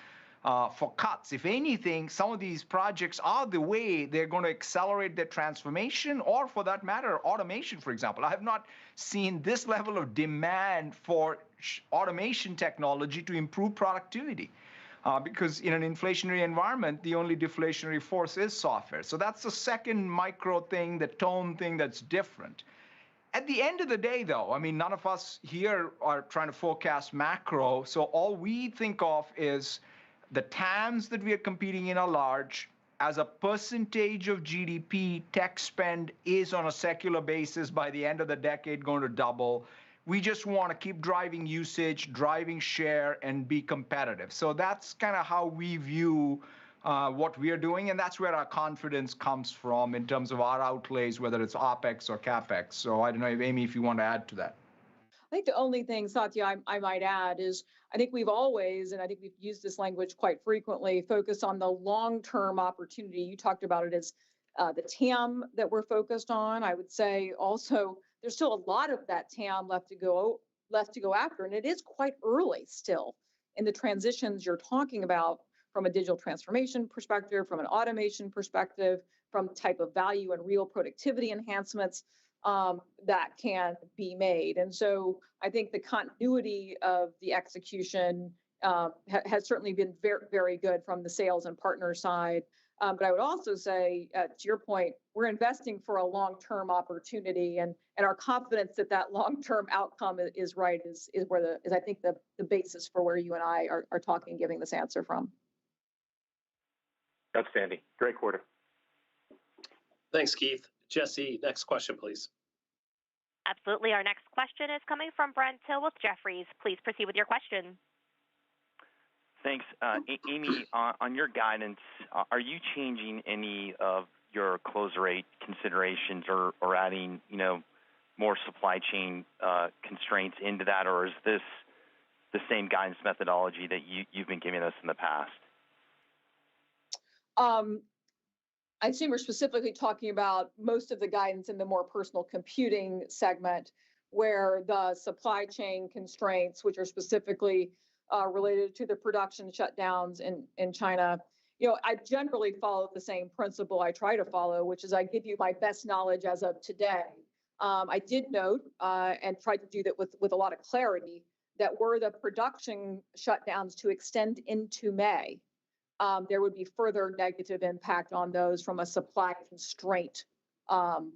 for cuts. If anything, some of these projects are the way they're going to accelerate their transformation, or for that matter, automation, for example. I have not seen this level of demand for automation technology to improve productivity. Because in an inflationary environment, the only deflationary force is software. So that's the second micro thing, the tone thing that's different. At the end of the day, though, I mean, none of us here are trying to forecast macro. So all we think of is the TAMs that we are competing in are large. As a percentage of GDP, tech spend is on a secular basis by the end of the decade going to double. We just want to keep driving usage, driving share, and be competitive. So that's kind of how we view what we are doing, and that's where our confidence comes from in terms of our outlays, whether it's OpEx or CapEx. So I don't know, Amy, if you want to add to that. I think the only thing, Satya, I might add is I think we've always, and I think we've used this language quite frequently, focused on the long-term opportunity. You talked about it as the TAM that we're focused on. I would say also there's still a lot of that TAM left to go after, and it is quite early still in the transitions you're talking about from a digital transformation perspective, from an automation perspective, from type of value and real productivity enhancements that can be made. And so I think the continuity of the execution has certainly been very, very good from the sales and partner side. But I would also say, to your point, we're investing for a long-term opportunity, and our confidence that that long-term outcome is right is I think the basis for where you and I are talking, giving this answer from. Outstanding. Great quarter. Thanks, Keith. Jesse, next question, please. Absolutely. Our next question is coming from Brent Thill with Jefferies. Please proceed with your question. Thanks. Amy, on your guidance, are you changing any of your close rate considerations or adding, more supply chain constraints into that, or is this the same guidance methodology that you've been giving us in the past? I assume we're specifically talking about most of the guidance in the more personal computing segment, where the supply chain constraints, which are specifically related to the production shutdowns in China, I generally follow the same principle I try to follow, which is I give you my best knowledge as of today. I did note and tried to do that with a lot of clarity that were the production shutdowns to extend into May, there would be further negative impact on those from a supply constraint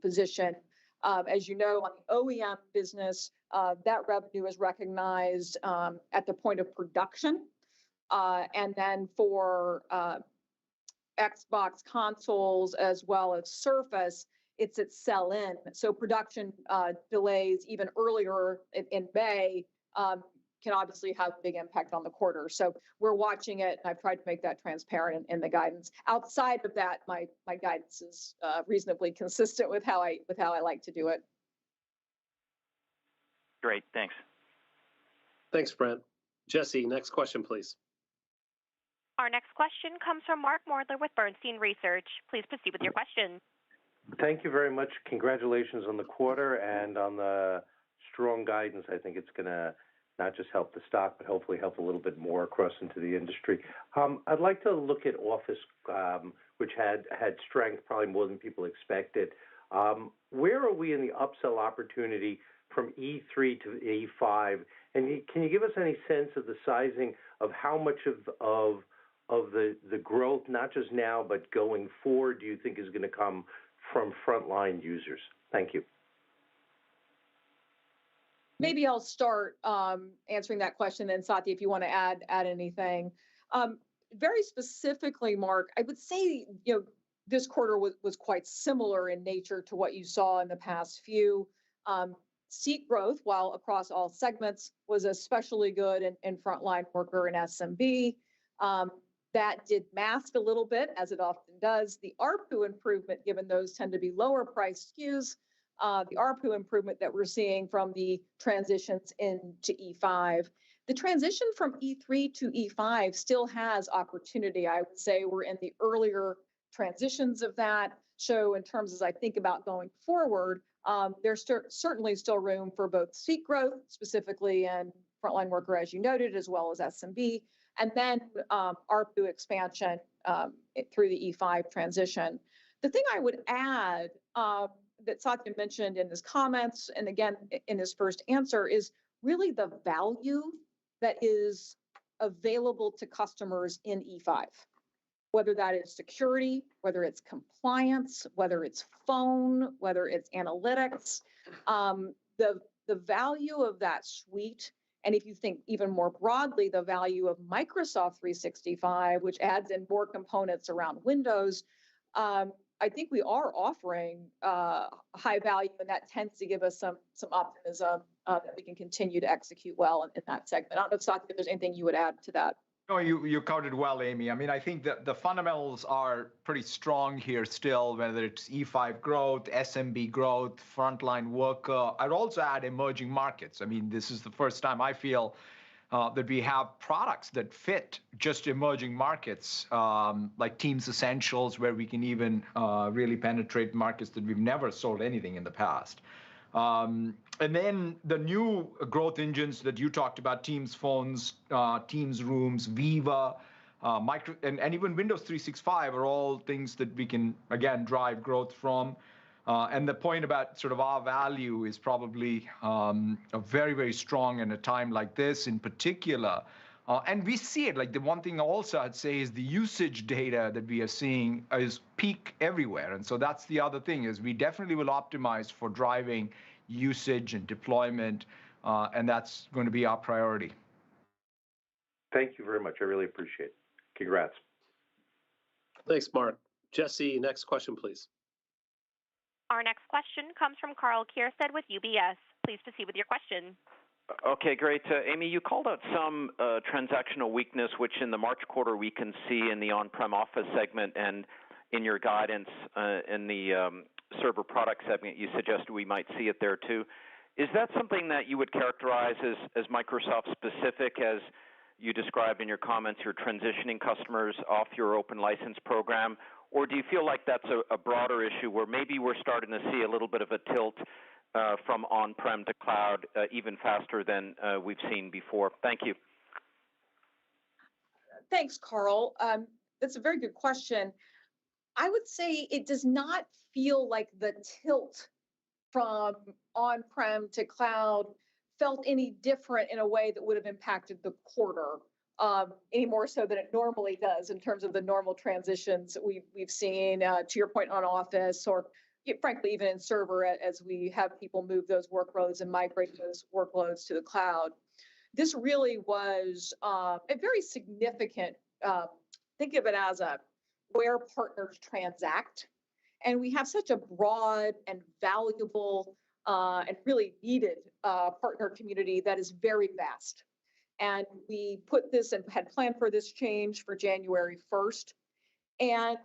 position. As you know, on the OEM business, that revenue is recognized at the point of production. And then for Xbox consoles as well as Surface, it's at sell-in. So production delays even earlier in May can obviously have a big impact on the quarter. So we're watching it, and I've tried to make that transparent in the guidance. Outside of that, my guidance is reasonably consistent with how I like to do it. Great, thanks. Thanks, Brent. Jesse, next question, please. Our next question comes from Mark Mordler with Bernstein Research. Please proceed with your question. Thank you very much. Congratulations on the quarter and on the strong guidance. I think it's going to not just help the stock, but hopefully help a little bit more across into the industry. I'd like to look at Office, which had strength probably more than people expected. Where are we in the upsell opportunity from E3 to E5? And can you give us any sense of the sizing of how much of the growth, not just now, but going forward, do you think is going to come from frontline users? Thank you. Maybe I'll start answering that question, and Satya, if you want to add anything. Very specifically, Mark, I would say this quarter was quite similar in nature to what you saw in the past few. Seat growth, while across all segments, was especially good in frontline worker and SMB. That did mask a little bit, as it often does, the ARPU improvement, given those tend to be lower price SKUs, the ARPU improvement that we're seeing from the transitions into E5. The transition from E3 to E5 still has opportunity. I would say we're in the earlier transitions of that. So in terms as I think about going forward, there's certainly still room for both seat growth, specifically in frontline worker, as you noted, as well as SMB, and then ARPU expansion through the E5 transition. The thing I would add that Satya mentioned in his comments, and again in his first answer, is really the value that is available to customers in E5. Whether that is security, whether it's compliance, whether it's phone, whether it's analytics, the value of that suite, and if you think even more broadly, the value of Microsoft 365, which adds in more components around Windows, I think we are offering high value, and that tends to give us some optimism that we can continue to execute well in that segment. I don't know if Satya, if there's anything you would add to that. No, you covered it well, Amy. I mean, I think that the fundamentals are pretty strong here still, whether it's E5 growth, SMB growth, frontline worker. I'd also add emerging markets. I mean, this is the first time I feel that we have products that fit just emerging markets, like Teams Essentials, where we can even really penetrate markets that we've never sold anything in the past. And then the new growth engines that you talked about, Teams Phones, Teams Rooms, Viva, and even Windows 365 are all things that we can, again, drive growth from. And the point about sort of our value is probably a very, very strong in a time like this in particular. And we see it, like the one thing also I'd say is the usage data that we are seeing is peak everywhere. And so that's the other thing is we definitely will optimize for driving usage and deployment, and that's going to be our priority. Thank you very much. I really appreciate it. Congrats. Thanks, Mark. Jesse, next question, please. Our next question comes from Karl Keirstead with UBS. Please proceed with your question. Okay, great. Amy, you called out some transactional weakness, which in the March quarter we can see in the on-prem Office segment, and in your guidance in the server product segment, you suggested we might see it there too. Is that something that you would characterize as Microsoft specific, as you described in your comments, you're transitioning customers off your open license program? Or do you feel like that's a broader issue where maybe we're starting to see a little bit of a tilt from on-prem to cloud even faster than we've seen before? Thank you. Thanks, Karl. That's a very good question. I would say it does not feel like the tilt from on-prem to cloud felt any different in a way that would have impacted the quarter. any more so than it normally does in terms of the normal transitions that we've seen, to your point, on Office, or frankly, even in server, as we have people move those workloads and migrate those workloads to the cloud. This really was a very significant, think of it as a where partners transact. And we have such a broad and valuable and really needed partner community that is very vast. And we put this and had planned for this change for January 1st. And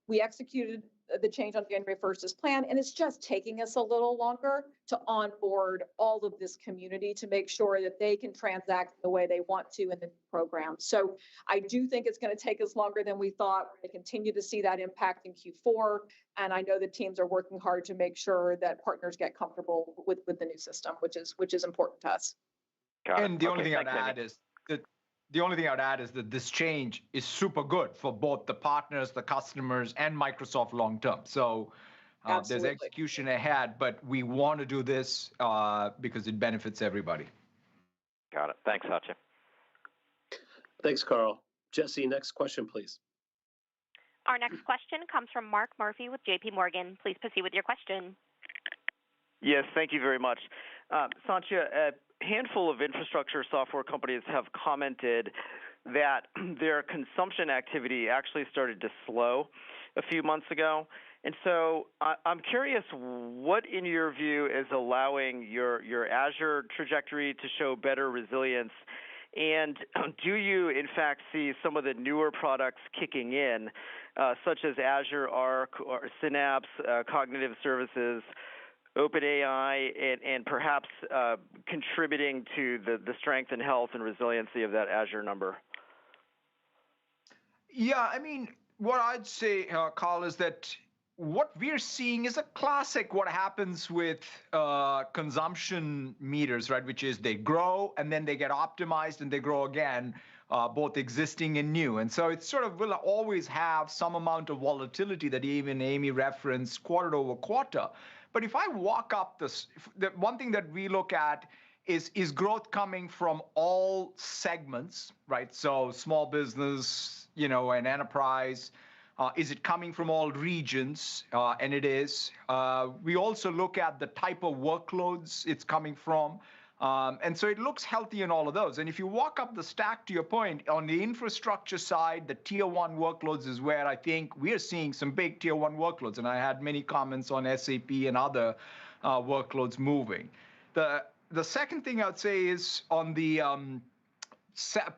we executed the change on January 1st as planned, and it's just taking us a little longer to onboard all of this community to make sure that they can transact the way they want to in the program. So I do think it's going to take us longer than we thought. We're going to continue to see that impact in Q4, and I know the teams are working hard to make sure that partners get comfortable with the new system, which is important to us. And the only thing I'd add is that this change is super good for both the partners, the customers, and Microsoft long term. So there's execution ahead, but we want to do this because it benefits everybody. Got it. Thanks, Satya. Thanks, Carl. Jesse, next question, please. Our next question comes from Mark Murphy with JP Morgan. Please proceed with your question. Yes, thank you very much. Satya, a handful of infrastructure software companies have commented that their consumption activity actually started to slow a few months ago. And so I'm curious, what in your view is allowing your Azure trajectory to show better resilience? And do you, in fact, see some of the newer products kicking in, such as Azure Arc or Synapse, Cognitive Services, OpenAI, and perhaps contributing to the strength and health and resiliency of that Azure number? Yeah, I mean, what I'd say, Carl, is that what we're seeing is a classic what happens with consumption meters, right? Which is they grow and then they get optimized and they grow again, both existing and new. And so it sort of will always have some amount of volatility that even Amy referenced quarter over quarter. But if I walk up this, the one thing that we look at is growth coming from all segments, right? So small business, and enterprise. Is it coming from all regions? And it is. We also look at the type of workloads it's coming from. And so it looks healthy in all of those. And if you walk up the stack, to your point, on the infrastructure side, the tier one workloads is where I think we are seeing some big tier one workloads. And I had many comments on SAP and other workloads moving. The second thing I'd say is on the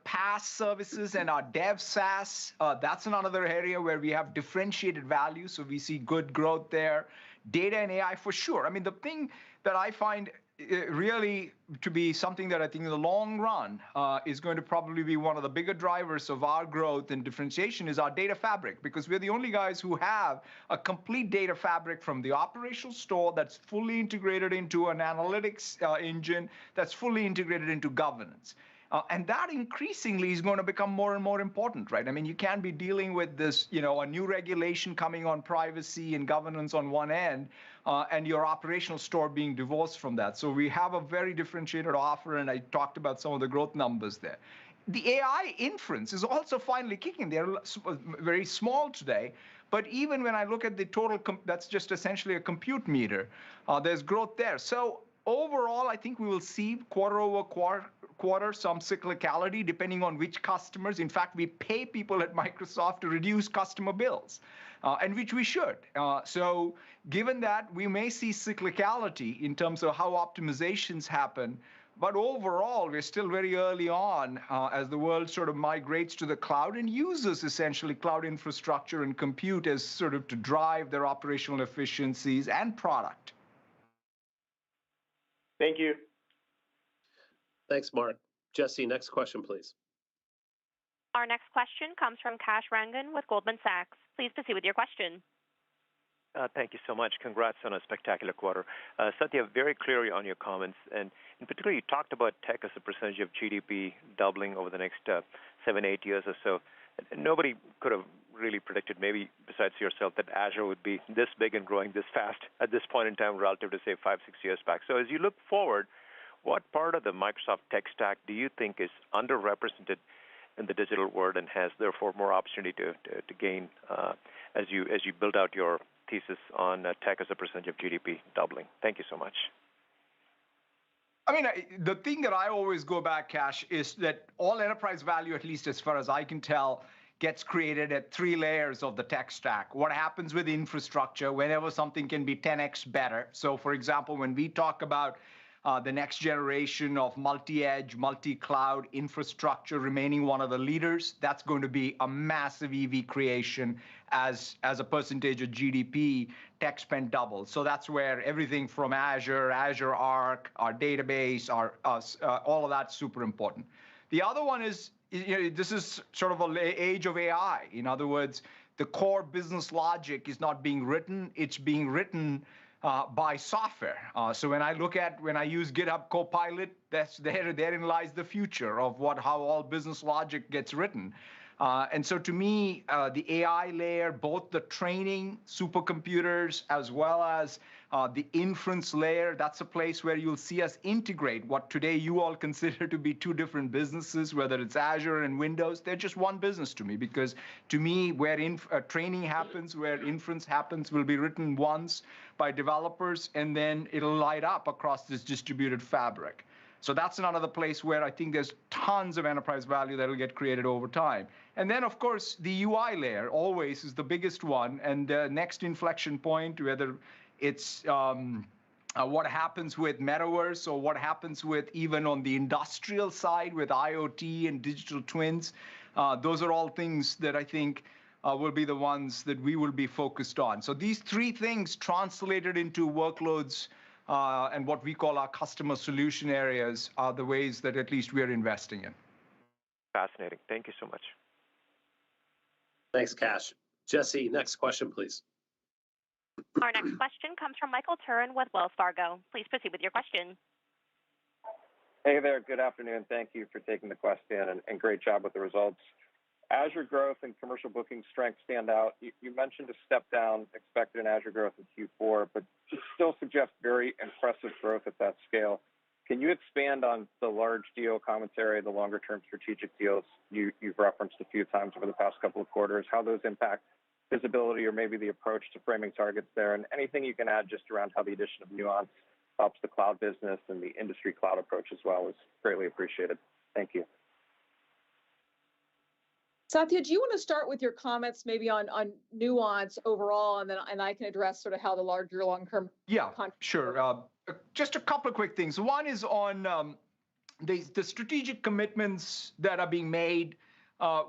PaaS services and our dev SaaS, that's another area where we have differentiated value. So we see good growth there. Data and AI for sure. I mean, the thing that I find really to be something that I think in the long run is going to probably be one of the bigger drivers of our growth and differentiation is our data fabric, because we're the only guys who have a complete data fabric from the operational store that's fully integrated into an analytics engine, that's fully integrated into governance. And that increasingly is going to become more and more important, right? I mean, you can't be dealing with this, a new regulation coming on privacy and governance on one end, and your operational store being divorced from that. So we have a very differentiated offer, and I talked about some of the growth numbers there. The AI inference is also finally kicking. They're very small today, but even when I look at the total, that's just essentially a compute meter, there's growth there. So overall, I think we will see quarter over quarter some cyclicality depending on which customers. In fact, we pay people at Microsoft to reduce customer bills, and which we should. So given that, we may see cyclicality in terms of how optimizations happen. But overall, we're still very early on as the world sort of migrates to the cloud and uses essentially cloud infrastructure and compute as sort of to drive their operational efficiencies and product. Thank you. Thanks, Mark. Jesse, next question, please. Our next question comes from Kash Rangan with Goldman Sachs. Please proceed with your question. Thank you so much. Congrats on a spectacular quarter. Satya, very clearly on your comments, and in particular, you talked about tech as a percentage of GDP doubling over the next 7-8 years or so. Nobody could have really predicted, maybe besides yourself, that Azure would be this big and growing this fast at this point in time relative to, say, 5-6 years back. So as you look forward, what part of the Microsoft tech stack do you think is underrepresented in the digital world and has therefore more opportunity to gain as you build out your thesis on tech as a percentage of GDP doubling? Thank you so much. I mean, the thing that I always go back, Kash, is that all enterprise value, at least as far as I can tell, gets created at 3 layers of the tech stack. What happens with infrastructure whenever something can be 10x better? So for example, when we talk about the next generation of multi-edge, multi-cloud infrastructure remaining one of the leaders, that's going to be a massive EV creation as a percentage of GDP, tech spend doubles. So that's where everything from Azure, Azure Arc, our database, all of that's super important. The other one is, this is sort of an age of AI. In other words, the core business logic is not being written, it's being written by software. So when I use GitHub Copilot, therein lies the future of how all business logic gets written. And so to me, the AI layer, both the training supercomputers as well as the inference layer, that's a place where you'll see us integrate what today you all consider to be 2 different businesses, whether it's Azure and Windows. They're just one business to me, because to me, where training happens, where inference happens, will be written once by developers, and then it'll light up across this distributed fabric. So that's another place where I think there's tons of enterprise value that will get created over time. And then, of course, the UI layer always is the biggest one. And the next inflection point, whether it's what happens with metaverse or what happens with even on the industrial side with IoT and digital twins, those are all things that I think will be the ones that we will be focused on. So these 3 things translated into workloads and what we call our customer solution areas are the ways that at least we're investing in. Fascinating. Thank you so much. Thanks, Kash. Jesse, next question, please. Our next question comes from Michael Turin with Wells Fargo. Please proceed with your question. Hey there. Good afternoon. Thank you for taking the question, and great job with the results. Azure growth and commercial booking strength stand out. You mentioned a step down expected in Azure growth in Q4, but it still suggests very impressive growth at that scale. Can you expand on the large deal commentary, the longer-term strategic deals you've referenced a few times over the past couple of quarters, how those impact visibility or maybe the approach to framing targets there, and anything you can add just around how the addition of Nuance helps the cloud business and the industry cloud approach as well is greatly appreciated. Thank you. Satya, do you want to start with your comments maybe on Nuance overall, and then I can address sort of how the larger long-term. Yeah, sure. Just a couple of quick things. One is on the strategic commitments that are being made.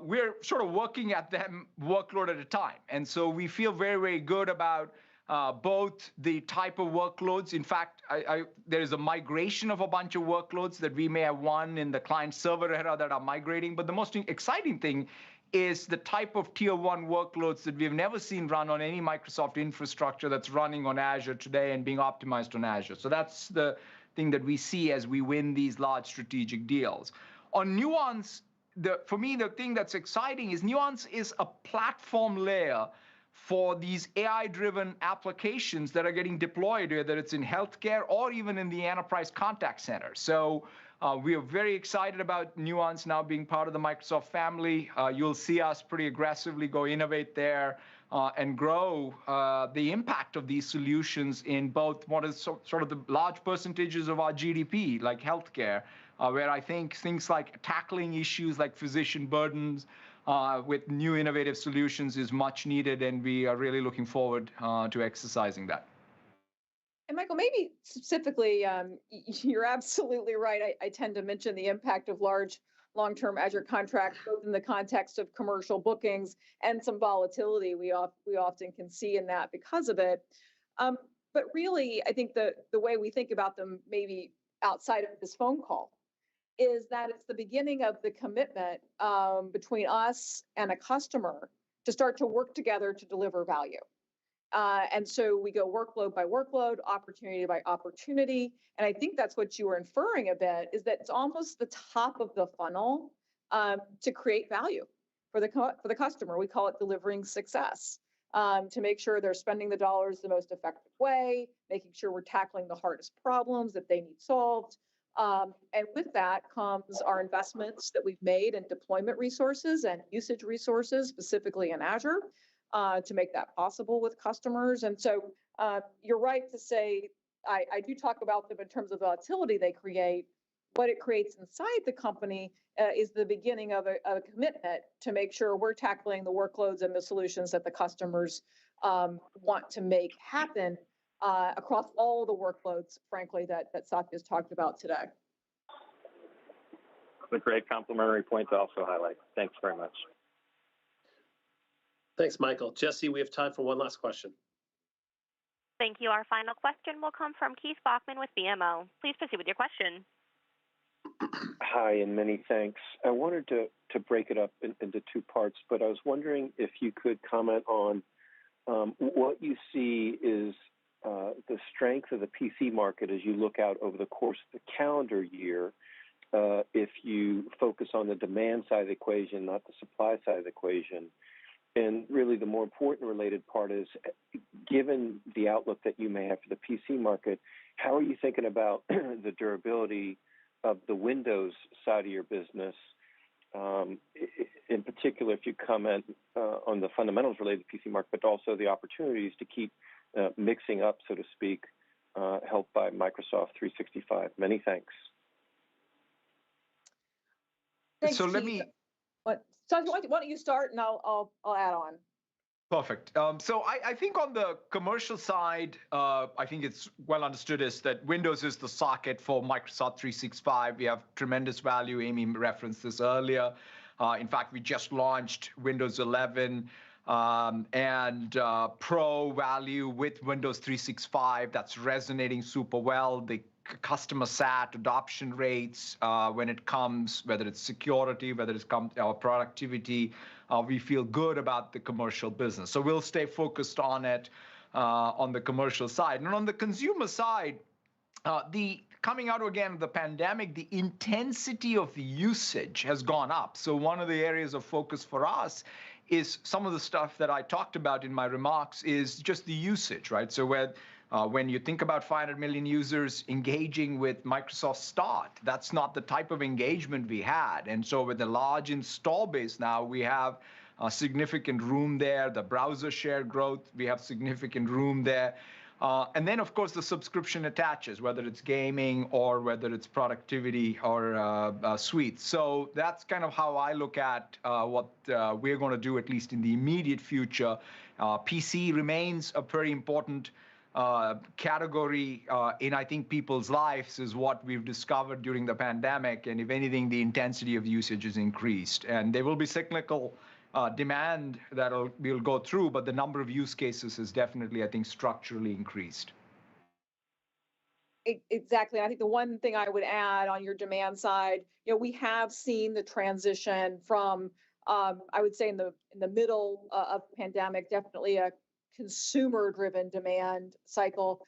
We're sort of working at them workload at a time, and so we feel very, very good about both the type of workloads. In fact, there is a migration of a bunch of workloads that we may have won in the client server era that are migrating. But the most exciting thing is the type of tier 1 workloads that we've never seen run on any Microsoft infrastructure that's running on Azure today and being optimized on Azure. So that's the thing that we see as we win these large strategic deals. On Nuance, for me, the thing that's exciting is Nuance is a platform layer for these AI-driven applications that are getting deployed, whether it's in healthcare or even in the enterprise contact center. So we are very excited about Nuance now being part of the Microsoft family. You'll see us pretty aggressively go innovate there and grow the impact of these solutions in both what is sort of the large percentages of our GDP, like healthcare, where I think things like tackling issues like physician burdens with new innovative solutions is much needed, and we are really looking forward to exercising that. And Michael, maybe specifically, you're absolutely right. I tend to mention the impact of large long-term Azure contracts, both in the context of commercial bookings and some volatility we often can see in that because of it. But really, I think the way we think about them maybe outside of this phone call is that it's the beginning of the commitment between us and a customer to start to work together to deliver value. And so we go workload by workload, opportunity by opportunity. And I think that's what you were inferring a bit, is that it's almost the top of the funnel to create value for the customer. We call it delivering success, to make sure they're spending the dollars the most effective way, making sure we're tackling the hardest problems that they need solved. And with that comes our investments that we've made in deployment resources and usage resources, specifically in Azure, to make that possible with customers. And so you're right to say, I do talk about them in terms of volatility they create. What it creates inside the company is the beginning of a commitment to make sure we're tackling the workloads and the solutions that the customers want to make happen across all the workloads, frankly, that Satya's talked about today. A great complimentary point to also highlight. Thanks very much. Thanks, Michael. Jesse, we have time for one last question. Thank you. Our final question will come from Keith Bachman with BMO. Please proceed with your question. Hi, and many thanks. I wanted to break it up into two parts, but I was wondering if you could comment on what you see is the strength of the PC market as you look out over the course of the calendar year, if you focus on the demand side of the equation, not the supply side of the equation. And really the more important related part is, given the outlook that you may have for the PC market, how are you thinking about the durability of the Windows side of your business? In particular, if you comment on the fundamentals related to the PC market, but also the opportunities to keep mixing up, so to speak, helped by Microsoft 365. Many thanks. Thanks, so let me. So why don't you start and I'll add on. Perfect. So I think on the commercial side, I think it's well understood is that Windows is the socket for Microsoft 365. We have tremendous value. Amy referenced this earlier. In fact, we just launched Windows 11 and Pro value with Windows 365. That's resonating super well. The customer sat adoption rates when it comes, whether it's security, whether it's our productivity, we feel good about the commercial business. So we'll stay focused on it on the commercial side. And on the consumer side, the coming out again of the pandemic, the intensity of usage has gone up. So one of the areas of focus for us is some of the stuff that I talked about in my remarks is just the usage, right? So when you think about 500 million users engaging with Microsoft Start, that's not the type of engagement we had. And so with the large install base now, we have a significant room there. The browser share growth, we have significant room there. And then, of course, the subscription attaches, whether it's gaming or whether it's productivity or suites. So that's kind of how I look at what we're going to do, at least in the immediate future. PC remains a very important category in, I think, people's lives, is what we've discovered during the pandemic. And if anything, the intensity of usage is increased. And there will be cyclical demand that we'll go through, but the number of use cases is definitely, I think, structurally increased. Exactly. I think the one thing I would add on your demand side, we have seen the transition from, I would say in the middle of the pandemic, definitely a consumer-driven demand cycle.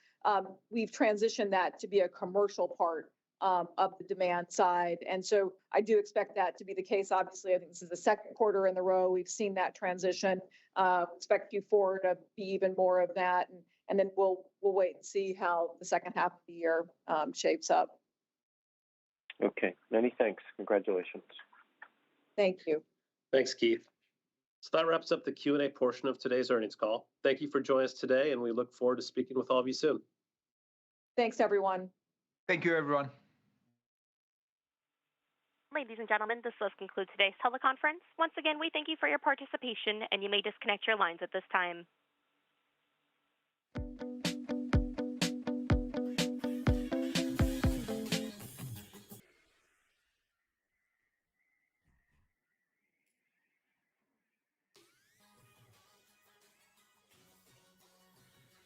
We've transitioned that to be a commercial part of the demand side. And so I do expect that to be the case. Obviously, I think this is the second quarter in a row we've seen that transition. Expect Q4 to be even more of that. And then we'll wait and see how the second half of the year shapes up. Okay. Many thanks. Congratulations. Thank you. Thanks, Keith. So that wraps up the Q&A portion of today's earnings call. Thank you for joining us today, and we look forward to speaking with all of you soon. Thanks, everyone. Thank you, everyone. Ladies and gentlemen, this does conclude today's teleconference. Once again, we thank you for your participation, and you may disconnect your lines at this time.